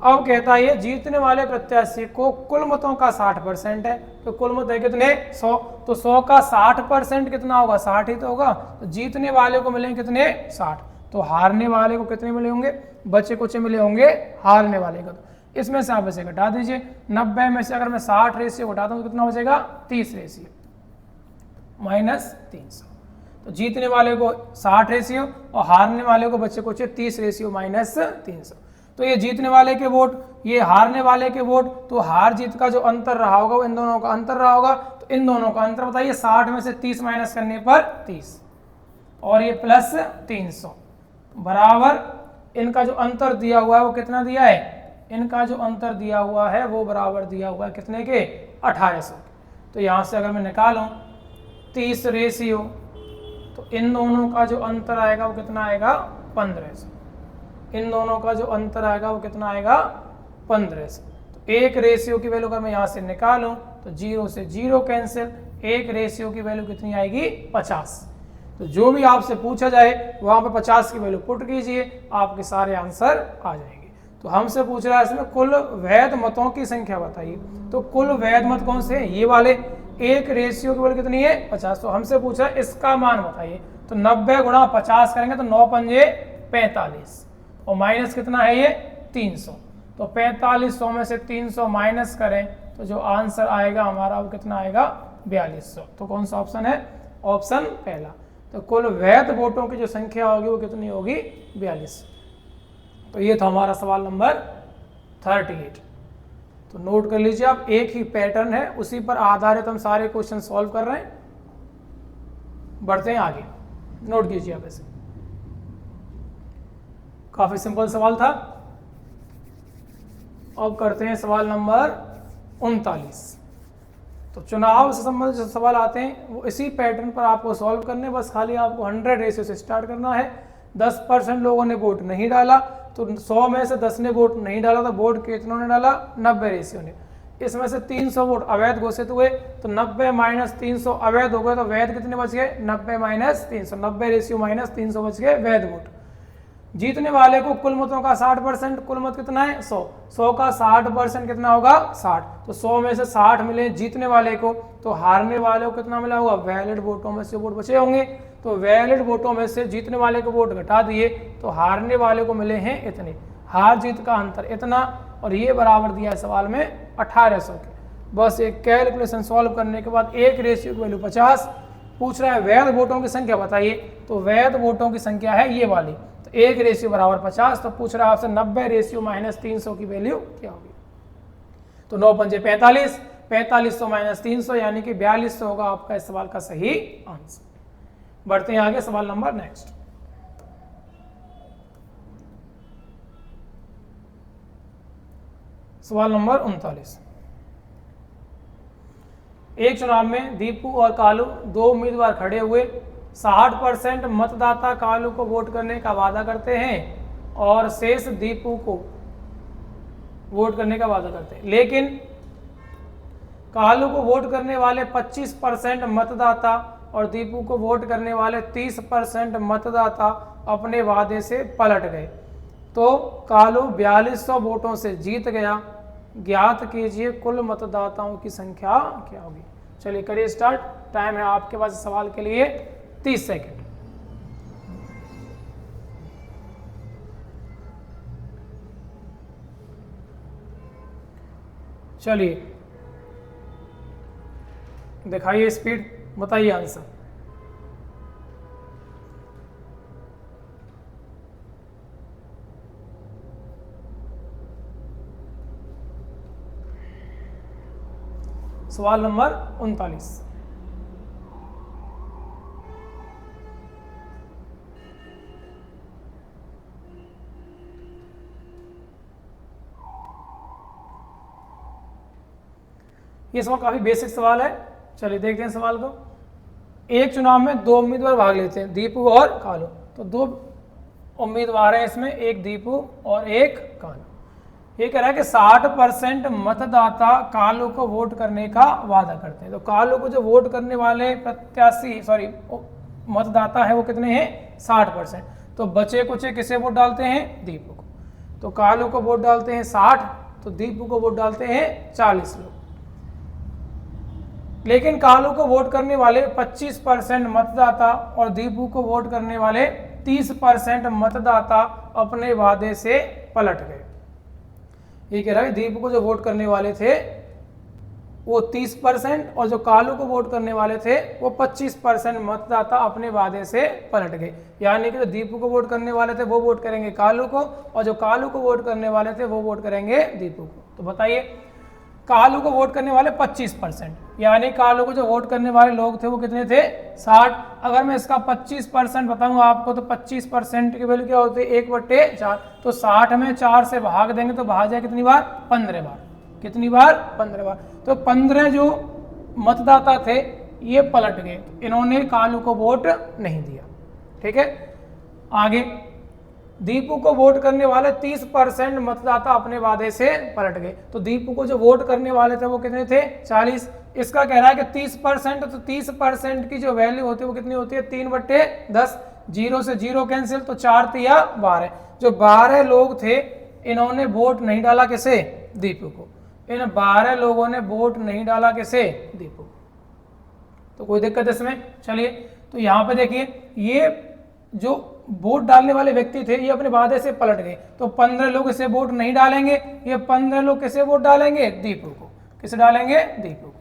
अब कहता है ये जीतने वाले प्रत्याशी को कुल मतों का 60% है, तो कुल मत है कितने, 100, तो 100 का 60% कितना होगा, 60 ही तो होगा। तो जीतने वाले को मिलेंगे कितने, 60, तो हारने वाले को कितने मिले होंगे, बचे कुछ मिले होंगे हारने वाले का। तो इसमें से आप इसे घटा दीजिए, 90 में से अगर मैं 60 रेशियो घटाता हूँ तो कितना बचेगा, 30 रेशियो माइनस 300। तो जीतने वाले को 60 रेशियो और हारने वाले को बच्चे कुछ 30 रेशियो माइनस 300। तो ये जीतने वाले के वोट, ये हारने वाले के वोट, तो हार जीत का जो अंतर रहा होगा वो इन दोनों का अंतर रहा होगा। तो इन दोनों का अंतर बताइए, 60 में से 30 माइनस करने पर 30 और ये प्लस 300 बराबर इनका जो अंतर दिया हुआ है वो कितना दिया है, इनका जो अंतर दिया हुआ है वो बराबर दिया हुआ है कितने के, 1800। तो यहाँ से अगर मैं निकालूं 30 रेशियो तो इन दोनों का जो अंतर आएगा वो कितना आएगा, 1500। इन दोनों का जो अंतर आएगा वो कितना आएगा, 1500। तो एक रेशियो की वैल्यू अगर मैं यहाँ से निकालूं तो 0 से 0 कैंसिल, एक रेशियो की वैल्यू कितनी आएगी, 50। तो जो भी आपसे पूछा जाए वहाँ पे 50 की वैल्यू पुट कीजिए, आपके सारे आंसर आ जाएंगे। तो हमसे पूछ रहा है इसमें कुल वैध मतों की संख्या बताइए। तो कुल वैध मत कौन से हैं, ये वाले, एक रेशियो की वैल्यू कितनी है, 50। तो हमसे पूछ रहा है इसका मान बताइए। तो 90 गुणा 50 करेंगे तो 9 पंजे 45 और माइनस कितना है ये, 300। तो 4500 में से 300 माइनस करें तो जो आंसर आएगा हमारा वो कितना आएगा, 4200। तो कौन सा ऑप्शन है, ऑप्शन पहला। तो कुल वैध वोटों की जो संख्या होगी वो कितनी होगी, 42। तो ये था हमारा सवाल नंबर 38। तो नोट कर लीजिए आप, एक ही पैटर्न है, उसी पर आधारित हम सारे क्वेश्चन सॉल्व कर रहे हैं। बढ़ते हैं आगे, नोट कीजिए आप इसे, काफी सिंपल सवाल था। अब करते हैं सवाल नंबर 39। तो चुनाव से संबंधित जो सवाल आते हैं वो इसी पैटर्न पर आपको सॉल्व करने, बस खाली आपको 100 रेशियो से स्टार्ट करना है। 10% लोगों ने वोट नहीं डाला, तो 100 में से 10 ने वोट नहीं डाला, तो वोट कितनों ने डाला, 90 रेशियो ने। इसमें से 300 वोट अवैध घोषित हुए, तो 90 माइनस 300 अवैध हो गए, तो वैध कितने बच गए, 90 माइनस 300, 90 रेशियो माइनस 300 बच गए वैध वोट। जीतने वाले को कुल मतों का 60%, कुल मत कितना है, 100, 100 का 60% कितना होगा, 60। तो 100 में से 60 मिले जीतने वाले को, तो हारने वाले को कितना मिला होगा, वैलिड वोटों में से वोट बचे होंगे। तो वैलिड वोटों में से जीतने वाले को वोट घटा दिए तो हारने वाले को मिले हैं इतने, हार जीत का अंतर इतना, और ये बराबर दिया है सवाल में 1800 के। बस एक कैलकुलेशन सॉल्व करने के बाद एक रेशियो की वैल्यू 50, पूछ रहा है वैध वोटों की संख्या बताइए। तो वैध वोटों की संख्या है ये वाली, तो एक रेशियो बराबर 50। तो पूछ रहा है आपसे 90 रेशियो माइनस 300 की वैल्यू क्या होगी। तो 9 पंजे 45, 4500 माइनस 300 यानी कि 4200 होगा आपका इस सवाल का सही आंसर। बढ़ते हैं आगे, सवाल नंबर नेक्स्ट। सवाल नंबर 39। एक चुनाव में दीपू और कालू दो उम्मीदवार खड़े हुए। 60% मतदाता कालू को वोट करने का वादा करते हैं और शेष दीपू को वोट करने का वादा करते हैं, लेकिन कालू को वोट करने वाले 25% मतदाता और दीपू को वोट करने वाले 30% मतदाता अपने वादे से पलट गए। तो कालू 4200 वोटों से जीत गया। ज्ञात कीजिए कुल मतदाताओं की संख्या क्या होगी। चलिए करिए स्टार्ट, टाइम है आपके पास सवाल के लिए 30 सेकंड। चलिए दिखाइए स्पीड, बताइए आंसर। सवाल नंबर 39। ये सवाल काफी बेसिक सवाल है, चलिए देखते हैं सवाल को। एक चुनाव में दो उम्मीदवार भाग लेते हैं, दीपू और कालू। तो दो उम्मीदवार हैं इसमें, एक दीपू और एक कालू। ये कह रहा है कि 60% मतदाता कालू को वोट करने का वादा करते हैं। तो कालू को जो वोट करने वाले मतदाता है वो कितने हैं? 60%। तो बचे कुचे किसे वोट डालते हैं? दीपू को। तो कालू को वोट डालते हैं 60, तो दीपू को वोट डालते हैं 40 लोग। लेकिन कालू को वोट करने वाले 25% मतदाता और दीपू को वोट करने वाले 30% मतदाता अपने वादे से पलट गए। ये कह रहा है दीपू को जो वोट करने वाले थे वो 30% और जो कालू को वोट करने वाले थे वो 25% मतदाता अपने वादे से पलट गए। यानी कि जो दीपू को वोट करने वाले थे वो वोट करेंगे कालू को, और जो कालू को वोट करने वाले थे वो वोट करेंगे दीपू को। तो बताइए, कालू को वोट करने वाले 25%, यानी कालू को जो वोट करने वाले लोग थे वो कितने थे? 60। अगर मैं इसका 25% बताऊंगा आपको तो 25% की वैल्यू क्या होती है? 1/4। तो 60 में 4 से भाग देंगे तो भाग जाए कितनी बार? 15 बार। कितनी बार? 15 बार। तो 15 जो मतदाता थे ये पलट गए, इन्होंने कालू को वोट नहीं दिया। ठीक है, आगे दीपू को वोट करने वाले 30% मतदाता अपने वादे से पलट गए। तो दीपू को जो वोट करने वाले थे वो कितने थे? 40। इसका कह रहा है कि 30%, तो 30% की जो वैल्यू होती है वो कितनी होती है? 3/10। 0 से 0 कैंसिल, तो 4 तिया 12। जो 12 लोग थे इन्होंने वोट नहीं डाला किसे? दीपू को। इन 12 लोगों ने वोट नहीं डाला किसे? दीपू को। तो कोई दिक्कत इसमें? चलिए, तो यहाँ पे देखिए, ये जो वोट डालने वाले व्यक्ति थे ये अपने वादे से पलट गए। तो 15 लोग इसे वोट नहीं डालेंगे, ये 15 लोग किसे वोट डालेंगे? दीपू को। किसे डालेंगे? दीपू को।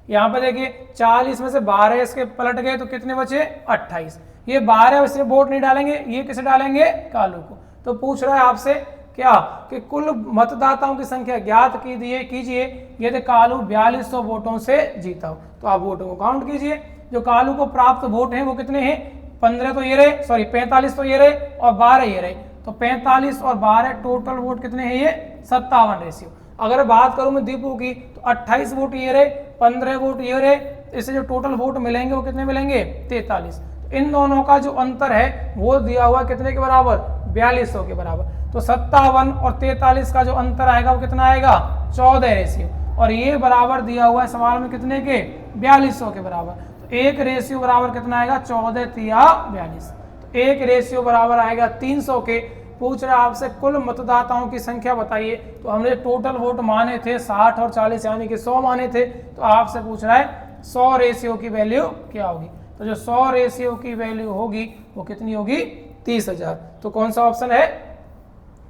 यहाँ पे देखिए 40 में से 12 इसके पलट गए तो कितने बचे? 28। ये 12 इसे वोट नहीं डालेंगे, ये किसे डालेंगे? कालू को। तो पूछ रहा है आपसे क्या कि कुल मतदाताओं की संख्या ज्ञात कीजिए यदि कालू 4200 वोटों से जीता हो। तो आप वोटों को काउंट कीजिए। जो कालू को प्राप्त वोट हैं वो कितने हैं? 15 तो ये रहे, 45 तो ये रहे और 12 ये रहे। तो 45 और 12 टोटल वोट कितने हैं? ये 57 रेशियो। अगर बात करूं मैं दीपू की तो 28 वोट ये रहे, 15 वोट ये रहे, इससे जो टोटल वोट मिलेंगे वो कितने मिलेंगे? 43। इन दोनों का जो अंतर है वो दिया हुआ कितने के बराबर? 4200 के बराबर। तो 57 और 43 का जो अंतर आएगा वो कितना आएगा? 14 रेशियो। और ये बराबर दिया हुआ है सवाल में कितने के? 4200 के बराबर। एक रेशियो बराबर कितना आएगा? 14 तिया 42। तो एक रेशियो बराबर आएगा 300 के। पूछ रहा है आपसे कुल मतदाताओं की संख्या बताइए। तो हमने टोटल वोट माने थे 60 और 40 यानी कि 100 माने थे। तो आपसे पूछ रहा है 100 रेशियो की वैल्यू क्या होगी? तो जो 100 रेशियो की वैल्यू होगी वो कितनी होगी? 30,000। तो कौन सा ऑप्शन है?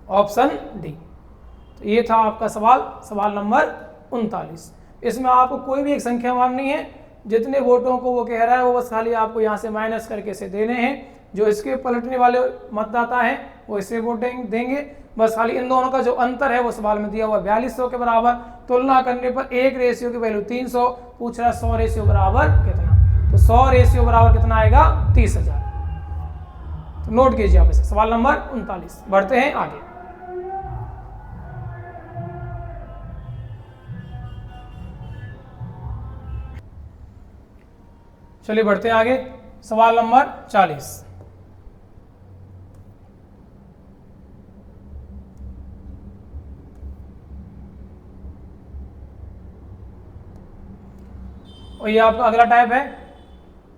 Option D. तो ये था आपका सवाल नंबर 39। इसमें आपको कोई भी एक संख्या माननी है, जितने वोटों को वो कह रहा है वो बस खाली आपको यहाँ से माइनस करके से देने हैं। जो इसके पलटने वाले मतदाता हैं वो इसे वोट देंगे। बस खाली इन दोनों का जो अंतर है वो सवाल में दिया हुआ 4200 के बराबर। तुलना करने पर एक रेशियो की वैल्यू 300। पूछ रहा है 100 रेशियो बराबर कितना? तो 100 रेशियो बराबर कितना आएगा? 30,000। तो नोट कीजिए आप इसे। सवाल नंबर 39। बढ़ते हैं आगे। चलिए बढ़ते हैं आगे। सवाल नंबर 40। और ये आपका अगला टाइप है।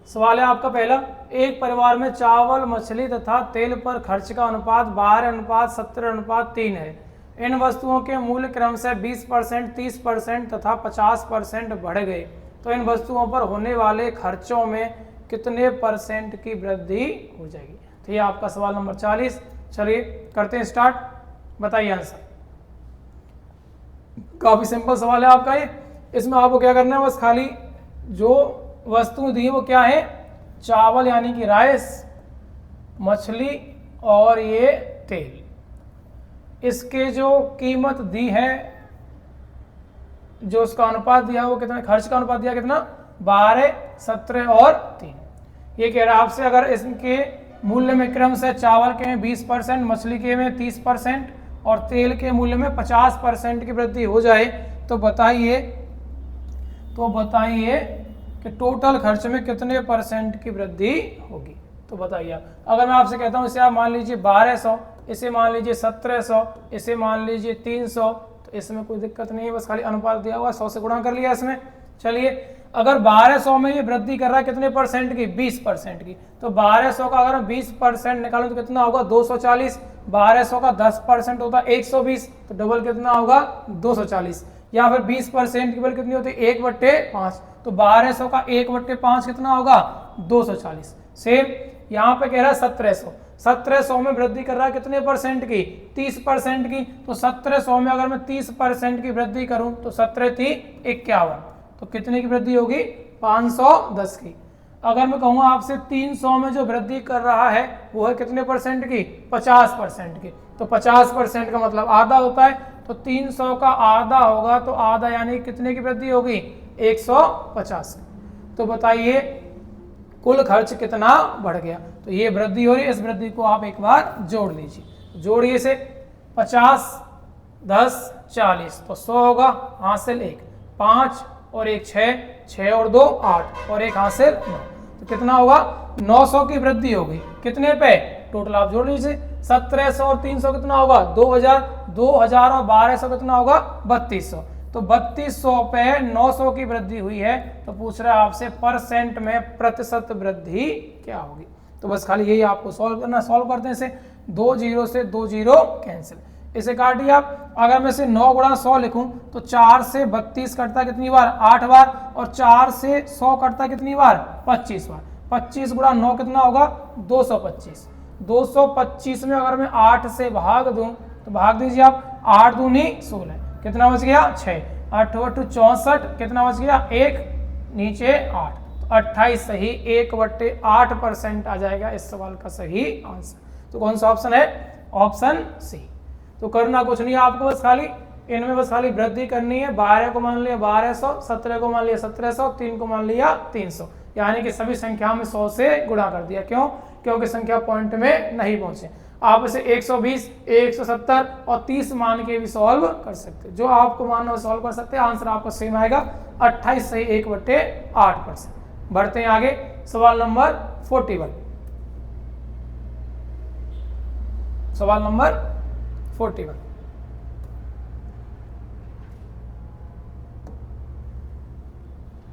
सवाल है आपका पहला, एक परिवार में चावल, मछली तथा तेल पर खर्च का अनुपात 12:70:3 है। इन वस्तुओं के मूल्य क्रमशः 20%, 30% तथा 50% बढ़ गए, तो इन वस्तुओं पर होने वाले खर्चों में कितने % की वृद्धि हो जाएगी? तो ये आपका सवाल नंबर 40। चलिए करते हैं स्टार्ट, बताइए आंसर। काफी सिंपल सवाल है आपका ये। इसमें आपको क्या करना है, बस खाली जो वस्तु दी वो क्या है? चावल यानी कि राइस, मछली और ये तेल। इसके जो कीमत दी है जो उसका अनुपात दिया वो कितना, खर्च का अनुपात दिया कितना 12, 17 और 3। ये कह रहा है आपसे अगर इसके मूल्य में क्रम से चावल के में 20%, मछली के में 30% और तेल के मूल्य में 50% की वृद्धि हो जाए तो बताइए कि टोटल खर्च में कितने % की वृद्धि होगी। तो बताइए आप, अगर मैं आपसे कहता हूँ इसे आप मान लीजिए 1200, इसे मान लीजिए 1700, इसे मान लीजिए 300, तो इसमें कोई दिक्कत नहीं है, बस खाली अनुपात दिया हुआ 100 से गुणा कर लिया इसमें। चलिए अगर 1200 में ये वृद्धि कर रहा है कितने % की, 20% की, तो 1200 का अगर 20% निकालें तो कितना होगा 240। 1200 का 10% होता है 120, तो डबल कितना होगा 240। या फिर 20% की वैल्यू कितनी होती है 1/5, तो 1200 का 1/5 कितना होगा 240। सेम यहाँ पे कह रहा है 1700 में वृद्धि कर रहा है कितने % की, 30% की, तो 1700 में अगर मैं 30% की वृद्धि करूं तो 17 × 51, तो कितने की वृद्धि होगी 510 की। अगर मैं कहूँगा आपसे 300 में जो वृद्धि कर रहा है वो है कितने % की, 50% की, तो 50% का मतलब आधा होता है, तो 300 का आधा होगा तो आधा यानी कितने की वृद्धि होगी 150। तो बताइए कुल खर्च कितना बढ़ गया। तो ये वृद्धि हो रही है, इस वृद्धि को आप एक बार जोड़ लीजिए। जोड़िए इसे 50, 10, 40, तो 100 होगा, हासिल 1, 5 और 1 6, 6 और 2 8 और 1 हासिल 9, तो कितना होगा 900 की वृद्धि होगी। कितने पे, टोटल आप जोड़ लीजिए 1700 और 300 कितना होगा 2000, 2000 और 1200 कितना होगा 3200, तो 3200 पे 900 की वृद्धि हुई है। तो पूछ रहा है आपसे % में प्रतिशत वृद्धि क्या होगी। तो बस खाली यही आपको सॉल्व करना, सॉल्व करते हैं इसे, 2 0 से 2 0 कैंसिल, इसे काटिए आप। अगर मैं इसे 9 × 100 लिखूं तो 4 से 32 कटता कितनी बार 8 बार, और 4 से 100 कटता कितनी बार 25 बार। 25 × 9 कितना होगा 225। 225 में अगर मैं 8 से भाग दूं तो भाग दीजिए आप, 8 दूनी 16, कितना बच गया 6, 8 8 64, कितना बच गया 1, नीचे 8, तो 28 सही 1/8% आ जाएगा इस सवाल का सही आंसर। तो कौन सा ऑप्शन है, ऑप्शन सी। तो करना कुछ नहीं आपको, बस खाली इनमें बस खाली वृद्धि करनी है। 12 को मान लिया 1200, 17 को मान लिया 1700, 3 को मान लिया 300, यानी कि सभी संख्या में 100 से गुणा कर दिया। क्यों, क्योंकि संख्या पॉइंट में नहीं पहुंचे। आप इसे 120, 170 और 30 मान के भी सॉल्व कर सकते, जो आपको मानना हो सॉल्व कर सकते हैं। आंसर आपका सेम आएगा 28 सही 1/8%। बढ़ते हैं आगे, सवाल नंबर 41। सवाल नंबर 41,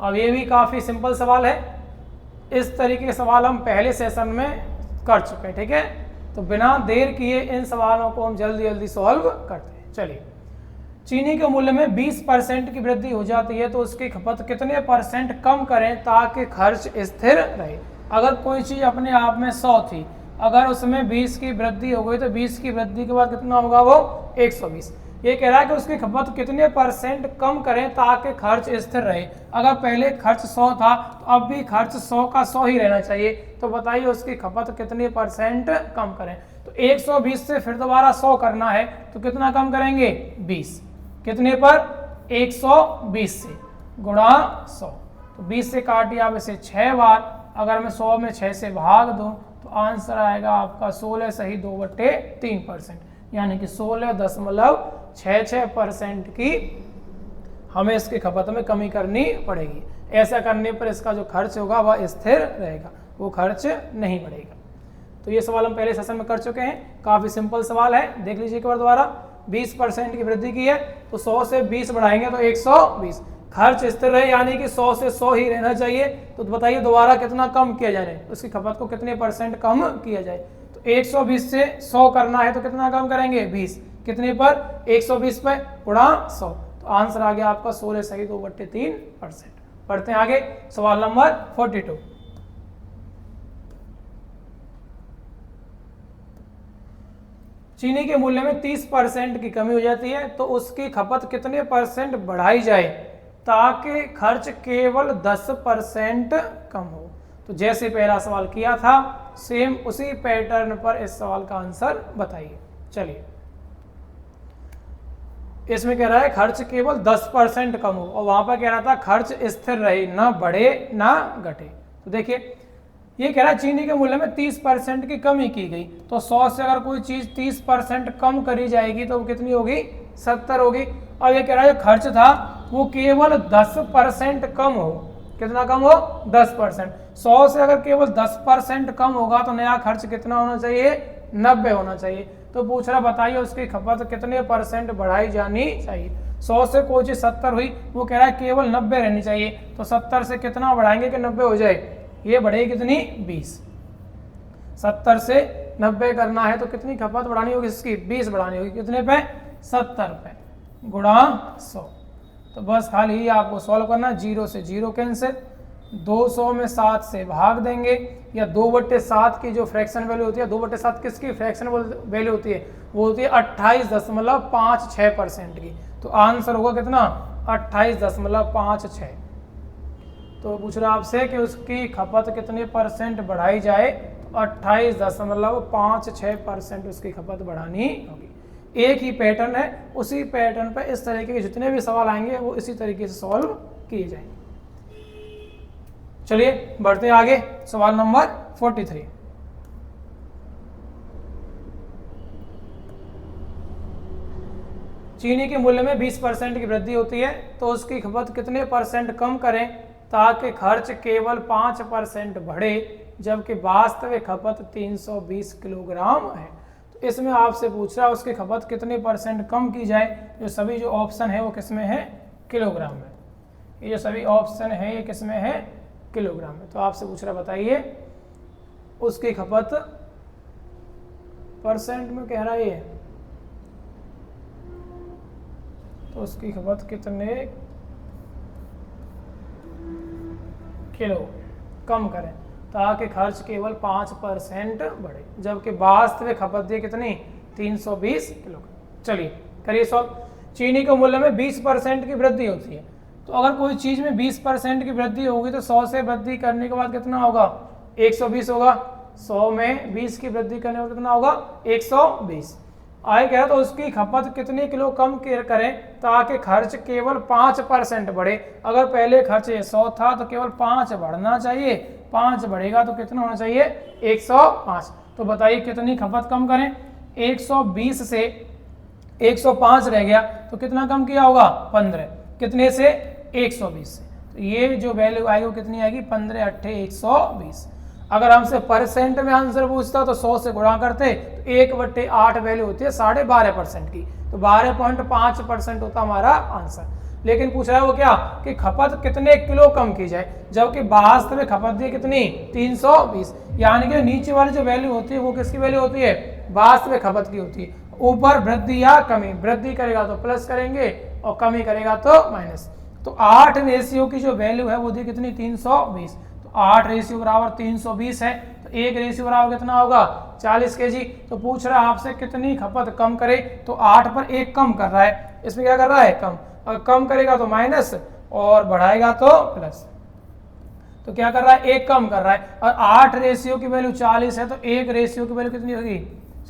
अब ये भी काफी सिंपल सवाल है। इस तरीके के सवाल हम पहले सेशन में कर चुके हैं, ठीक है। तो बिना देर किए इन सवालों को हम जल्दी जल्दी सॉल्व करते हैं। चलिए, चीनी के मूल्य में 20% की वृद्धि हो जाती है तो उसकी खपत कितने % कम करें ताकि खर्च स्थिर रहे। अगर कोई चीज अपने आप में 100 थी, अगर उसमें 20 की वृद्धि हो गई तो 20 की वृद्धि के बाद कितना होगा वो 120। ये कह रहा है कि उसकी खपत कितने % कम करें ताकि खर्च स्थिर रहे। अगर पहले खर्च 100 था तो अब भी खर्च 100 का 100 ही रहना चाहिए। तो बताइए उसकी खपत कितने % कम करें। तो 120 से फिर दोबारा 100 करना है तो कितना कम करेंगे 20, कितने पर 120 से गुणा 100, तो 20 से काटिए आप इसे 6 बार। अगर मैं 100 में 6 से भाग दूं तो आंसर आएगा आपका 16 सही 2/3%, यानी कि 16.66% की हमें इसकी खपत में कमी करनी पड़ेगी। ऐसा करने पर इसका जो खर्च होगा वह स्थिर रहेगा, वो खर्च नहीं बढ़ेगा। तो ये सवाल हम पहले सेशन में कर चुके हैं, काफ़ी सिंपल सवाल है, देख लीजिए एक बार दोबारा। 20% की वृद्धि की है तो 100 से 20 बढ़ाएंगे तो 120, खर्च स्थिर रहे यानी कि 100 से 100 ही रहना चाहिए। तो बताइए दोबारा कितना कम किया जाए, उसकी खपत को कितने % कम किया जाए। तो 120 से 100 करना है तो कितना कम करेंगे 20, कितने पर 120 पे गुणा 100, तो आंसर आ गया आपका 16 सही 2/3%। पढ़ते हैं आगे, सवाल नंबर 42। चीनी के मूल्य में 30% की कमी हो जाती है तो उसकी खपत कितने % बढ़ाई जाए ताकि खर्च केवल 10% कम हो। तो जैसे पहला सवाल किया था सेम उसी पैटर्न पर इस सवाल का आंसर बताइए। चलिए, इसमें कह रहा है खर्च केवल 10% कम हो, और वहां पर कह रहा था खर्च स्थिर रहे, ना बढ़े ना घटे। तो देखिए ये कह रहा है चीनी के मूल्य में 30% की कमी की गई, तो 100 से अगर कोई चीज 30% कम करी जाएगी तो वो कितनी होगी, 70 होगी। अब ये कह रहा है खर्च था वो केवल 10% कम हो, कितना कम हो, 10%। 100 से अगर केवल 10% कम होगा तो नया खर्च कितना होना चाहिए, 90 होना चाहिए। तो पूछ रहा बताइए उसकी खपत कितने % बढ़ाई जानी चाहिए। 100 से कोई चीज 70 हुई, वो कह रहा है केवल 90 रहनी चाहिए, तो 70 से कितना बढ़ाएंगे कि 90 हो जाए, ये बढ़ेगी कितनी, 20। 70 से 90 करना है तो कितनी खपत बढ़ानी होगी, इसकी 20 बढ़ानी होगी, कितने पे, 70 पे गुणा 100। तो बस खाली ही आपको सॉल्व करना, 0 से 0 कैंसिल, 200 में 7 से भाग देंगे, या 2/7 की जो फ्रैक्शन वैल्यू होती है, 2/7 किसकी फ्रैक्शन वैल्यू होती है, वो होती है 28.56% की। तो आंसर होगा कितना, 28.56। तो पूछ रहा आपसे कि उसकी खपत कितने % बढ़ाई जाए, तो 28.56% उसकी खपत बढ़ानी होगी। एक ही पैटर्न है, उसी पैटर्न पर इस तरीके के जितने भी सवाल आएंगे वो इसी तरीके से सॉल्व किए जाएंगे। चलिए बढ़ते हैं आगे, सवाल नंबर 43। चीनी के मूल्य में 20% की वृद्धि होती है, तो उसकी खपत कितने % कम करें ताकि खर्च केवल 5% बढ़े, जबकि वास्तविक खपत 320 किलोग्राम है। तो इसमें आपसे पूछ रहा है उसकी खपत कितने % कम की जाए। जो सभी जो ऑप्शन है वो किसमें है, किलोग्राम में। ये जो सभी ऑप्शन है ये किसमें है, किलोग्राम में। तो आपसे पूछ रहा बताइए उसकी खपत % में कह रहा है ये, तो उसकी खपत कितने किलो कम करें ताकि खर्च केवल 5% बढ़े, जबकि वास्तविक खपत ये कितनी, 320 किलो। चलिए करिए सॉल्व। चीनी के मूल्य में 20% की वृद्धि होती है, तो अगर कोई चीज में 20% की वृद्धि होगी तो 100 से वृद्धि करने के बाद कितना होगा, 120 होगा। 100 में 20 की वृद्धि करने के बाद कितना होगा, 120। आगे कह रहा तो उसकी खपत कितने किलो कम करें ताकि खर्च केवल 5% बढ़े। अगर पहले खर्च 100 था तो केवल 5 बढ़ना चाहिए, 5 बढ़ेगा तो कितना होना चाहिए, 105। तो बताइए कितनी खपत कम करें, 120 से 105 रह गया तो कितना कम किया होगा, 15। कितने से, 120 से। तो ये जो वैल्यू आएगी वो कितनी आएगी, 15 × 8 = 120। अगर हमसे % में आंसर पूछता तो 100 से गुणा करते, तो 1/8 वैल्यू होती है 12.5% की, तो 12.5% होता हमारा आंसर। लेकिन पूछ रहा है वो क्या कि खपत कितने किलो कम की जाए, जबकि वास्तविक खपत दी कितनी, 320। यानी कि नीचे वाली जो वैल्यू होती है वो किसकी वैल्यू होती है, वास्तविक खपत की होती है। ऊपर वृद्धि या कमी, वृद्धि करेगा तो प्लस करेंगे और कमी करेगा तो माइनस। तो 8 रेशियो की जो वैल्यू है वो दी कितनी, 320। 8 रेशियो बराबर 320 है, तो 1 रेशियो बराबर कितना होगा, 40 kg। तो पूछ रहा है आपसे कितनी खपत कम करे, तो 8 पर 1 कम कर रहा है, इसमें क्या कर रहा है, कम। अगर कम करेगा तो माइनस और बढ़ाएगा तो प्लस। तो क्या कर रहा है, 1 कम कर रहा है। और 8 रेशियो की वैल्यू 40 है तो 1 रेशियो की वैल्यू कितनी होगी,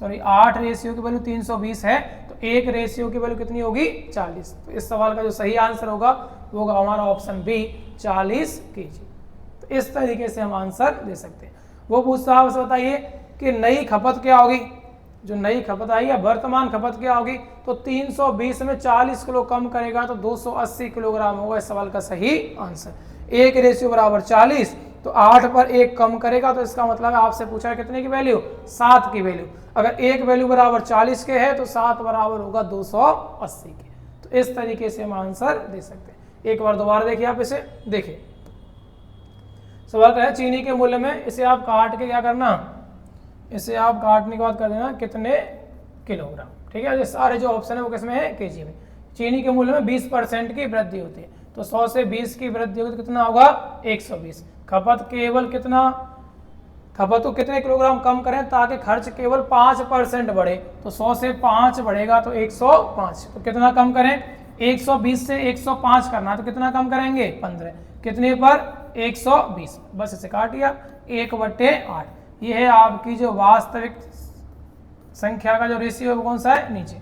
सॉरी 8 रेशियो की वैल्यू 320 है तो 1 रेशियो की वैल्यू कितनी होगी, 40। तो इस सवाल का जो सही आंसर होगा वो होगा हमारा ऑप्शन बी, 40 kg। तो इस तरीके से हम आंसर दे सकते हैं। वो पूछता है बताइए कि नई खपत क्या होगी, जो नई खपत आई है वर्तमान खपत क्या होगी, तो 320 में 40 किलो कम करेगा तो 280 किलोग्राम होगा इस सवाल का सही आंसर। 1 रेशियो बराबर 40, तो 8 पर 1 कम करेगा तो इसका मतलब है आपसे पूछा है कितने की वैल्यू, 7 की वैल्यू। अगर 1 वैल्यू बराबर 40 के है तो 7 बराबर होगा 280 के। तो इस तरीके से हम आंसर दे सकते हैं। एक बार दोबारा देखिए, आप इसे देखिए। सवाल क्या है, चीनी के मूल्य में, इसे आप काट के क्या करना, इसे आप काटने के बाद कर देना कितने किलोग्राम, ठीक है। ये सारे जो ऑप्शन है वो किसमें है, केजी में। चीनी के मूल्य में 20% की वृद्धि होती है, तो 100 से 20 की वृद्धि होगी तो कितना होगा, 120। खपत केवल कितना, खपत को कितने किलोग्राम कम करें ताकि खर्च केवल 5% बढ़े, तो 100 से 5 बढ़ेगा तो 105। तो कितना कम करें, 120 से 105 करना है तो कितना कम करेंगे, 15। कितने पर, 120। बस इसे काट दिया, 1/8। ये है आपकी जो वास्तविक संख्या का जो रेशियो है वो कौन सा है, नीचे।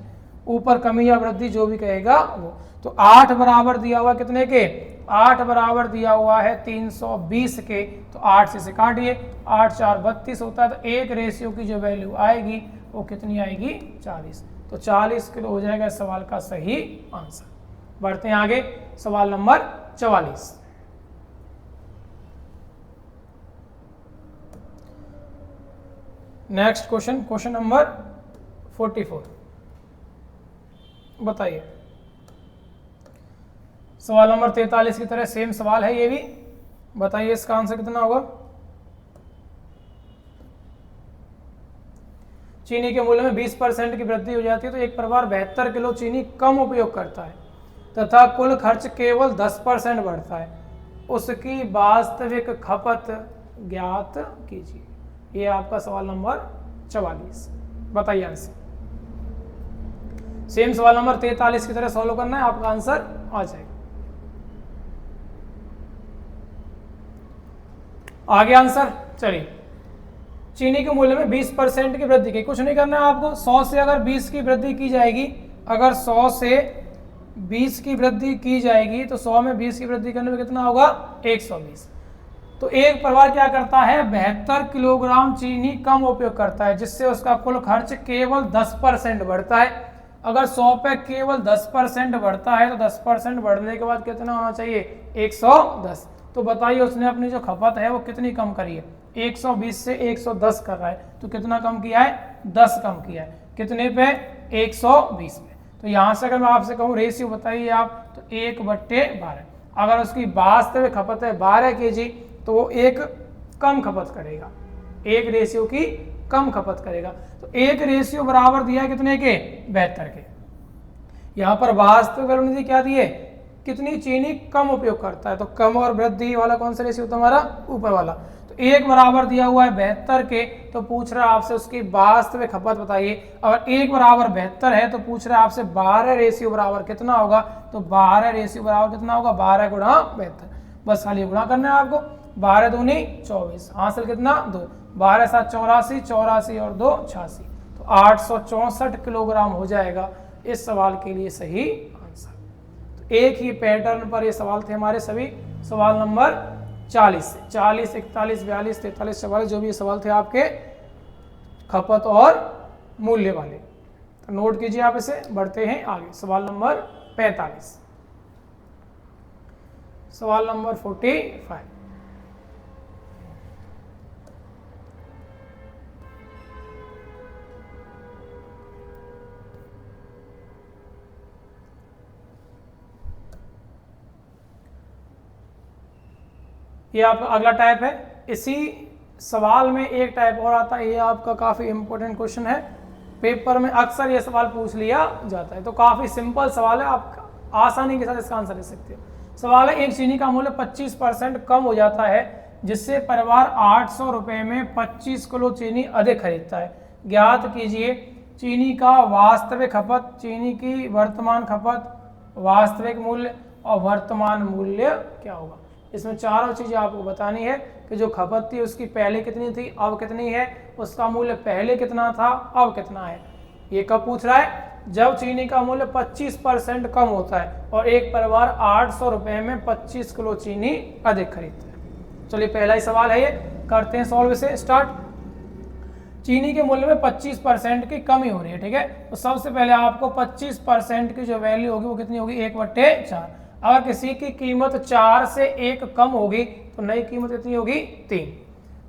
ऊपर कमी या वृद्धि जो भी कहेगा वो। तो 8 बराबर दिया हुआ कितने के, 8 बराबर दिया हुआ है 320 के, तो 8 से इसे काटिए, 8 4 32 होता है, तो एक रेशियो की जो वैल्यू आएगी वो कितनी आएगी, 40। तो 40 किलो हो जाएगा इस सवाल का सही आंसर। बढ़ते हैं आगे, सवाल number 44। Next question, question number 44। बताइए, सवाल नंबर 43 की तरह सेम सवाल है ये भी। बताइए इसका आंसर कितना होगा। चीनी के मूल्य में 20% की वृद्धि हो जाती है तो एक परिवार 72 किलो चीनी कम उपयोग करता है तथा कुल खर्च केवल 10% बढ़ता है, उसकी वास्तविक खपत ज्ञात कीजिए। ये आपका सवाल नंबर 44। बताइए आंसर। सेम सवाल नंबर 43 की तरह सॉल्व करना है, आपका आंसर आ जाएगा। आगे आंसर, चलिए। चीनी के मूल्य में 20% की वृद्धि की, कुछ नहीं करना है आपको। 100 से अगर 20 की वृद्धि की जाएगी, अगर 100 से 20 की वृद्धि की जाएगी तो 100 में 20 की वृद्धि करने में कितना होगा, 120। तो एक परिवार क्या करता है, 72 किलोग्राम चीनी कम उपयोग करता है, जिससे उसका कुल खर्च केवल 10% बढ़ता है। अगर 100 पे केवल 10% बढ़ता है तो 10% बढ़ने के बाद कितना होना चाहिए, 110। तो बताइए उसने अपनी जो खपत है वो कितनी कम करी है, 120 से 110 कर रहा है, तो कितना कम किया है, 10 कम किया है। कितने पे, 120 पे। तो यहाँ से अगर मैं आपसे कहूँ रेशियो बताइए आप, तो 1/12। अगर उसकी वास्तविक खपत है 12 kg तो वो एक कम खपत करेगा, एक रेशियो की कम खपत करेगा। तो एक रेशियो बराबर दिया है कितने के, 72 के। यहाँ पर वास्तविक वैल्यू क्या दिए, कितनी चीनी कम उपयोग करता है, तो कम और वृद्धि वाला कौन सा रेशियो तुम्हारा, ऊपर वाला। तो एक बराबर दिया हुआ है 72 के, तो पूछ रहा है आपसे उसकी वास्तविक खपत बताइए। अगर एक बराबर 72 है तो पूछ रहा है आपसे 12 रेशियो बराबर कितना होगा, तो 12 रेशियो बराबर कितना होगा, 12 गुणा 72। बस खाली गुणा करना है आपको, 12 दूनी 24, हासिल कितना 2, 12 7 84, 84 और 2 86, तो 864 किलोग्राम हो जाएगा इस सवाल के लिए सही आंसर। तो एक ही पैटर्न पर ये सवाल थे हमारे सभी। सवाल नंबर 40 से 40, 41, 42, 43, 44 जो भी सवाल थे आपके खपत और मूल्य वाले, तो नोट कीजिए आप इसे। बढ़ते हैं आगे, सवाल नंबर 45। सवाल नंबर 45। ये आपका अगला टाइप है। इसी सवाल में एक टाइप और आता है, ये आपका काफ़ी इंपॉर्टेंट क्वेश्चन है, पेपर में अक्सर ये सवाल पूछ लिया जाता है। तो काफ़ी सिंपल सवाल है, आप आसानी के साथ इसका आंसर दे सकते हो। सवाल है, एक चीनी का मूल्य 25% कम हो जाता है जिससे परिवार 800 रुपये में 25 किलो चीनी अधिक खरीदता है। ज्ञात कीजिए चीनी का वास्तविक खपत, चीनी की वर्तमान खपत, वास्तविक मूल्य और वर्तमान मूल्य क्या होगा। इसमें चारों चीज़ें आपको बतानी है कि जो खपत थी उसकी पहले कितनी थी, अब कितनी है, उसका मूल्य पहले कितना था, अब कितना है। ये कब पूछ रहा है, जब चीनी का मूल्य 25% कम होता है और एक परिवार 800 रुपये में 25 किलो चीनी अधिक खरीदता है। चलिए पहला ही सवाल है ये, करते हैं सॉल्व इसे, स्टार्ट। चीनी के मूल्य में 25% की कमी हो रही है, ठीक है। तो सबसे पहले आपको 25% की जो वैल्यू होगी वो कितनी होगी, 1/4। अगर किसी की कीमत 4 से 1 कम होगी तो नई कीमत कितनी होगी, 3।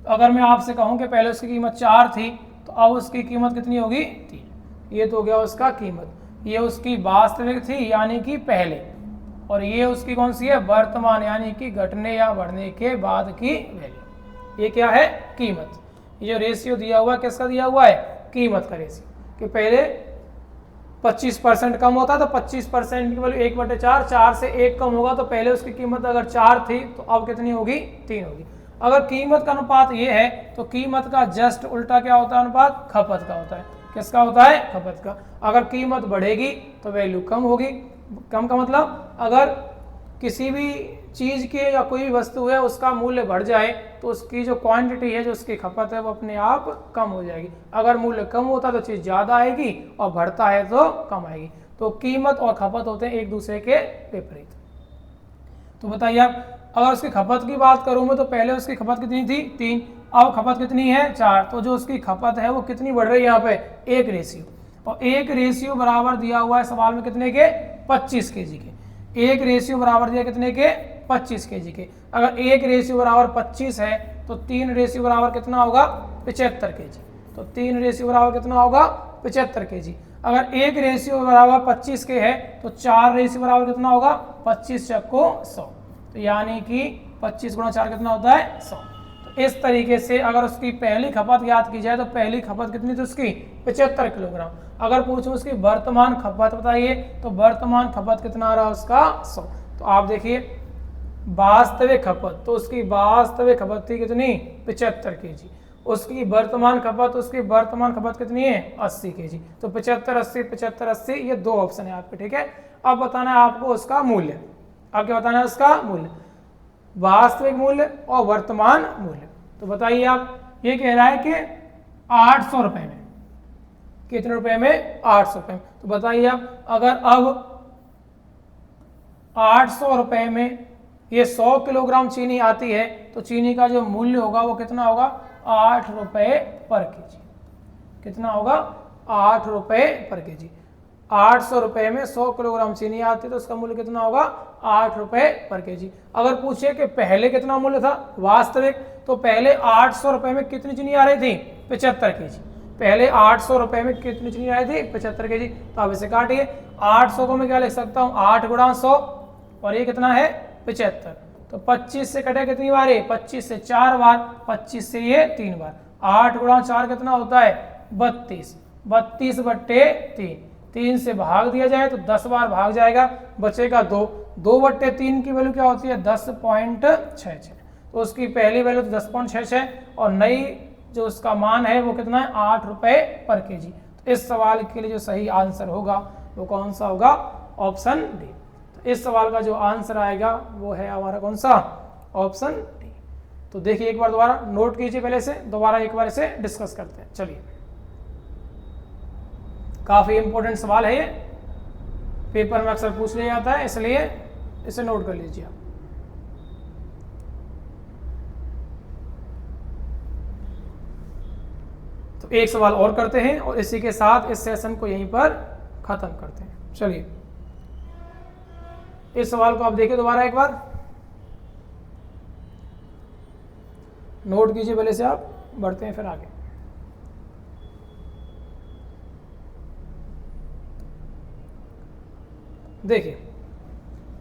तो अगर मैं आपसे कहूं कि पहले उसकी कीमत 4 थी तो अब उसकी कीमत कितनी होगी, 3। ये तो हो गया उसका कीमत। ये उसकी वास्तविक थी यानी कि पहले, और ये उसकी कौन सी है, वर्तमान यानी कि घटने या बढ़ने के बाद की वैल्यू। ये क्या है, कीमत। ये जो रेशियो दिया हुआ है किसका दिया हुआ है, कीमत का रेशियो, कि पहले 25% कम होता है तो 25% की वैल्यू 1/4, 4 से 1 कम होगा तो पहले उसकी कीमत अगर 4 थी तो अब कितनी होगी, 3 होगी। अगर कीमत का अनुपात ये है तो कीमत का जस्ट उल्टा क्या होता है, अनुपात खपत का होता है। किसका होता है, खपत का। अगर कीमत बढ़ेगी तो वैल्यू कम होगी। कम का मतलब अगर किसी भी चीज़ के या कोई भी वस्तु है उसका मूल्य बढ़ जाए तो उसकी जो क्वांटिटी है, जो उसकी खपत है, वो अपने आप कम हो जाएगी। अगर मूल्य कम होता है तो चीज़ ज़्यादा आएगी और बढ़ता है तो कम आएगी। तो कीमत और खपत होते हैं एक दूसरे के विपरीत। तो बताइए आप, अगर उसकी खपत की बात करूँ मैं तो पहले उसकी खपत कितनी थी 3, अब खपत कितनी है 4। तो जो उसकी खपत है वो कितनी बढ़ रही है यहाँ पे 1 रेशियो, और 1 रेशियो बराबर दिया हुआ है सवाल में कितने के 25 kg के। 1 रेशियो बराबर दिया कितने के 25 kg के। अगर 1 रेशियो बराबर 25 है तो 3 रेशियो बराबर कितना होगा 75 kg। तो 3 रेशियो बराबर कितना होगा 75 kg। अगर 1 रेशियो बराबर 25 के है तो 4 रेशियो बराबर कितना होगा 25 चक्को 100। तो यानी कि 25 गुणा 4 कितना होता है 100। तो इस तरीके से अगर उसकी पहली खपत याद की जाए तो पहली खपत कितनी थी उसकी 75 किलोग्राम। अगर पूछूं उसकी वर्तमान खपत बताइए तो वर्तमान खपत कितना आ रहा है उसका 100। तो आप देखिए वास्तविक खपत, तो उसकी वास्तविक खपत थी कितनी 75 kg। उसकी वर्तमान खपत कितनी है 80 kg। तो 75 80 75 80 ये 2 ऑप्शन है आपके, ठीक है। अब बताना है आपको उसका मूल्य। अब क्या बताना है उसका मूल्य, वास्तविक मूल्य और वर्तमान मूल्य। तो बताइए आप, ये कह रहा है कि 800 रुपए में, कितने रुपए में 800 रुपए में। तो बताइए आप, अगर अब 800 रुपए में ये 100 किलोग्राम चीनी आती है तो चीनी का जो मूल्य होगा वो कितना होगा 8 रुपए पर केजी। कितना होगा 8 रुपए पर केजी। 800 रुपए में 100 किलोग्राम चीनी आती है तो उसका मूल्य कितना होगा 8 रुपए पर केजी। अगर पूछे कि पहले कितना मूल्य था वास्तविक, तो पहले 800 रुपए में कितनी चीनी आ रही थी 75 केजी। पहले 800 रुपए में कितनी चीनी आ रही थी 75 केजी। तो आप इसे काटिए, 800 को मैं क्या लिख सकता हूँ 8 गुणा 100 और ये कितना है 75। तो 25 से कटे कितनी बार, 25 से 4 बार, 25 से ये 3 बार। 8 गुणा 4 कितना होता है 32, 32 बट्टे 3, 3 से भाग दिया जाए तो 10 बार भाग जाएगा, बचेगा 2, 2 बट्टे 3 की वैल्यू क्या होती है 10.66। तो उसकी पहली वैल्यू तो 10.66 और नई जो उसका मान है वो कितना है 8 रुपए पर केजी। तो इस सवाल के लिए जो सही आंसर होगा वो कौन सा होगा, ऑप्शन डी। तो इस सवाल का जो आंसर आएगा वो है हमारा कौन सा, ऑप्शन डी। तो देखिए एक बार दोबारा नोट कीजिए, पहले से दोबारा एक बार इसे डिस्कस करते हैं। चलिए, काफी इंपॉर्टेंट सवाल है ये, पेपर में अक्सर पूछ लिया जाता है, इसलिए इसे नोट कर लीजिए आप। तो एक सवाल और करते हैं और इसी के साथ इस सेशन को यहीं पर खत्म करते हैं। चलिए, इस सवाल को आप देखिए दोबारा एक बार, नोट कीजिए पहले से, आप बढ़ते हैं फिर आगे। देखिए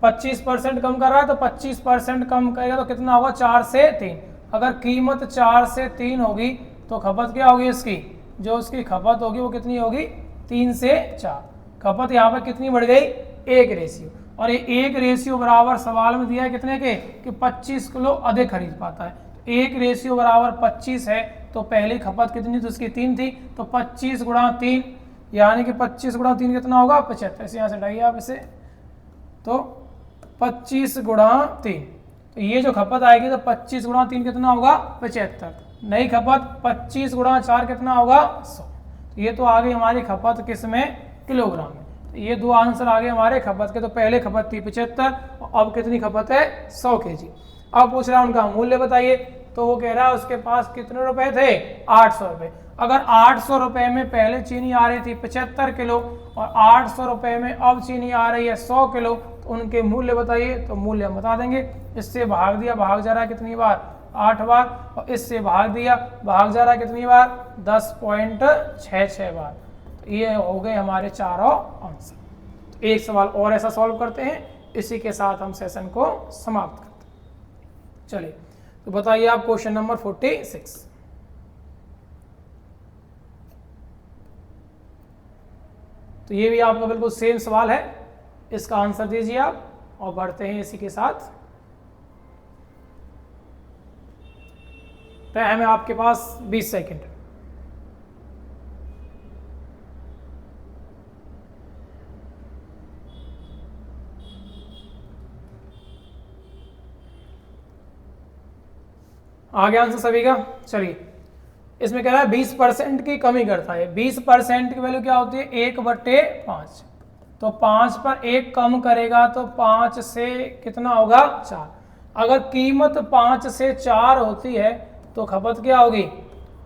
25% कम कर रहा है तो 25% कम करेगा तो कितना होगा 4 से 3। अगर कीमत 4 से 3 होगी तो खपत क्या होगी इसकी, जो उसकी खपत होगी वो कितनी होगी 3 से 4। खपत यहाँ पर कितनी बढ़ गई 1 रेशियो, और ये 1 रेशियो बराबर सवाल में दिया है कितने के कि 25 किलो अधिक खरीद पाता है। 1 रेशियो बराबर 25 है तो पहली खपत कितनी थी उसकी 3 थी, तो 25 गुणा 3 यानी कि 25 गुणा 3 कितना होगा 75। इसे यहाँ से हटाइए आप इसे, तो 25 गुणा 3, तो ये जो खपत आएगी तो 25 गुणा 3 कितना होगा 75। नई खपत 25 गुणा 4 कितना होगा 100। तो ये तो आ गई हमारी खपत किस में, किलोग्राम में। तो ये 2 आंसर आ गए हमारे खपत के। तो पहले खपत थी 75 और अब कितनी खपत है 100 केजी। अब पूछ रहा है उनका मूल्य बताइए, तो वो कह रहा है उसके पास कितने रुपए थे 800 रुपए। अगर 800 रुपए में पहले चीनी आ रही थी 75 किलो और 800 रुपए में अब चीनी आ रही है 100 किलो, तो उनके मूल्य बताइए। तो मूल्य हम बता देंगे, इससे भाग दिया, भाग जा रहा है कितनी बार 8 बार, और इससे भाग दिया, भाग जा रहा है कितनी बार 10.66 बार। तो ये हो गए हमारे चारों आंसर। तो एक सवाल और ऐसा सॉल्व करते हैं, इसी के साथ हम सेशन को समाप्त करते हैं। चलिए, तो बताइए आप क्वेश्चन नंबर 46। तो ये भी आपका बिल्कुल सेम सवाल है, इसका आंसर दीजिए आप और बढ़ते हैं इसी के साथ। टाइम है आपके पास 20 सेकंड। आगे आंसर सभी का। चलिए इसमें कह रहा है 20% की कमी करता है। 20% की वैल्यू क्या होती है 1/5। तो 5 पर 1 कम करेगा तो 5 से कितना होगा 4। अगर कीमत 5 से 4 होती है तो खपत क्या होगी,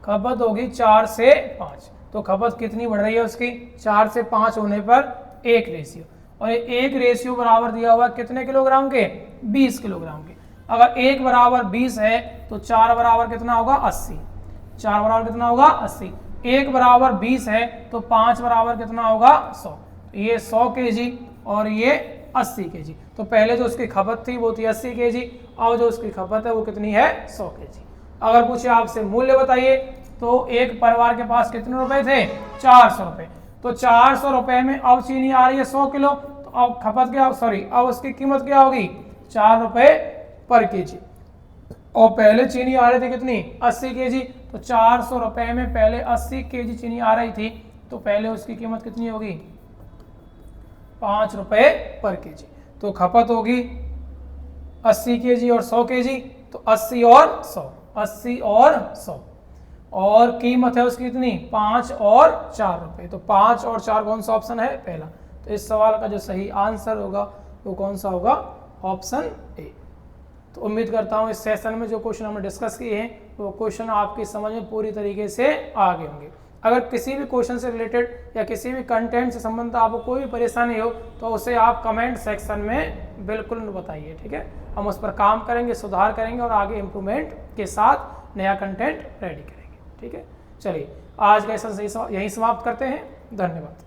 खपत होगी 4 से 5। तो खपत कितनी बढ़ रही है उसकी 4 से 5 होने पर 1 रेशियो, और 1 रेशियो बराबर दिया हुआ कितने किलोग्राम के 20 किलोग्राम के। अगर 1 बराबर 20 है तो 4 बराबर कितना होगा 80। 4 बराबर कितना होगा 80। 1 बराबर 20 है तो 5 बराबर कितना होगा 100। ये 100 kg और ये 80 kg। तो पहले जो उसकी खपत थी वो थी 80 kg, और जो उसकी खपत है वो कितनी है 100 kg। अगर पूछे आपसे मूल्य बताइए तो एक परिवार के पास कितने रुपए थे 400 रुपए। तो 400 रुपए में अब चीनी आ रही है 100 किलो, तो अब खपत क्या अब उसकी कीमत क्या होगी 4 रुपए पर केजी। और पहले चीनी आ रही थी कितनी 80 kg। तो 400 रुपए में पहले 80 kg चीनी आ रही थी, तो पहले उसकी कीमत कितनी होगी 5 रुपए पर केजी। तो खपत होगी 80 kg और 100 kg, तो 80 और 100, 80 और 100, और कीमत है उसकी कितनी 5 और 4 रुपए। तो 5 और 4 कौन सा ऑप्शन है पहला। तो इस सवाल का जो सही आंसर होगा वो कौन सा होगा ऑप्शन ए। तो उम्मीद करता हूँ इस सेशन में जो क्वेश्चन हमने डिस्कस किए हैं वो क्वेश्चन आपकी समझ में पूरी तरीके से आ गए होंगे। अगर किसी भी क्वेश्चन से रिलेटेड या किसी भी कंटेंट से संबंधित आपको कोई भी परेशानी हो तो उसे आप कमेंट सेक्शन में बिल्कुल बताइए, ठीक है। हम उस पर काम करेंगे, सुधार करेंगे और आगे इम्प्रूवमेंट के साथ नया कंटेंट रेडी करेंगे, ठीक है। चलिए आज का सेशन यहीं समाप्त करते हैं। धन्यवाद।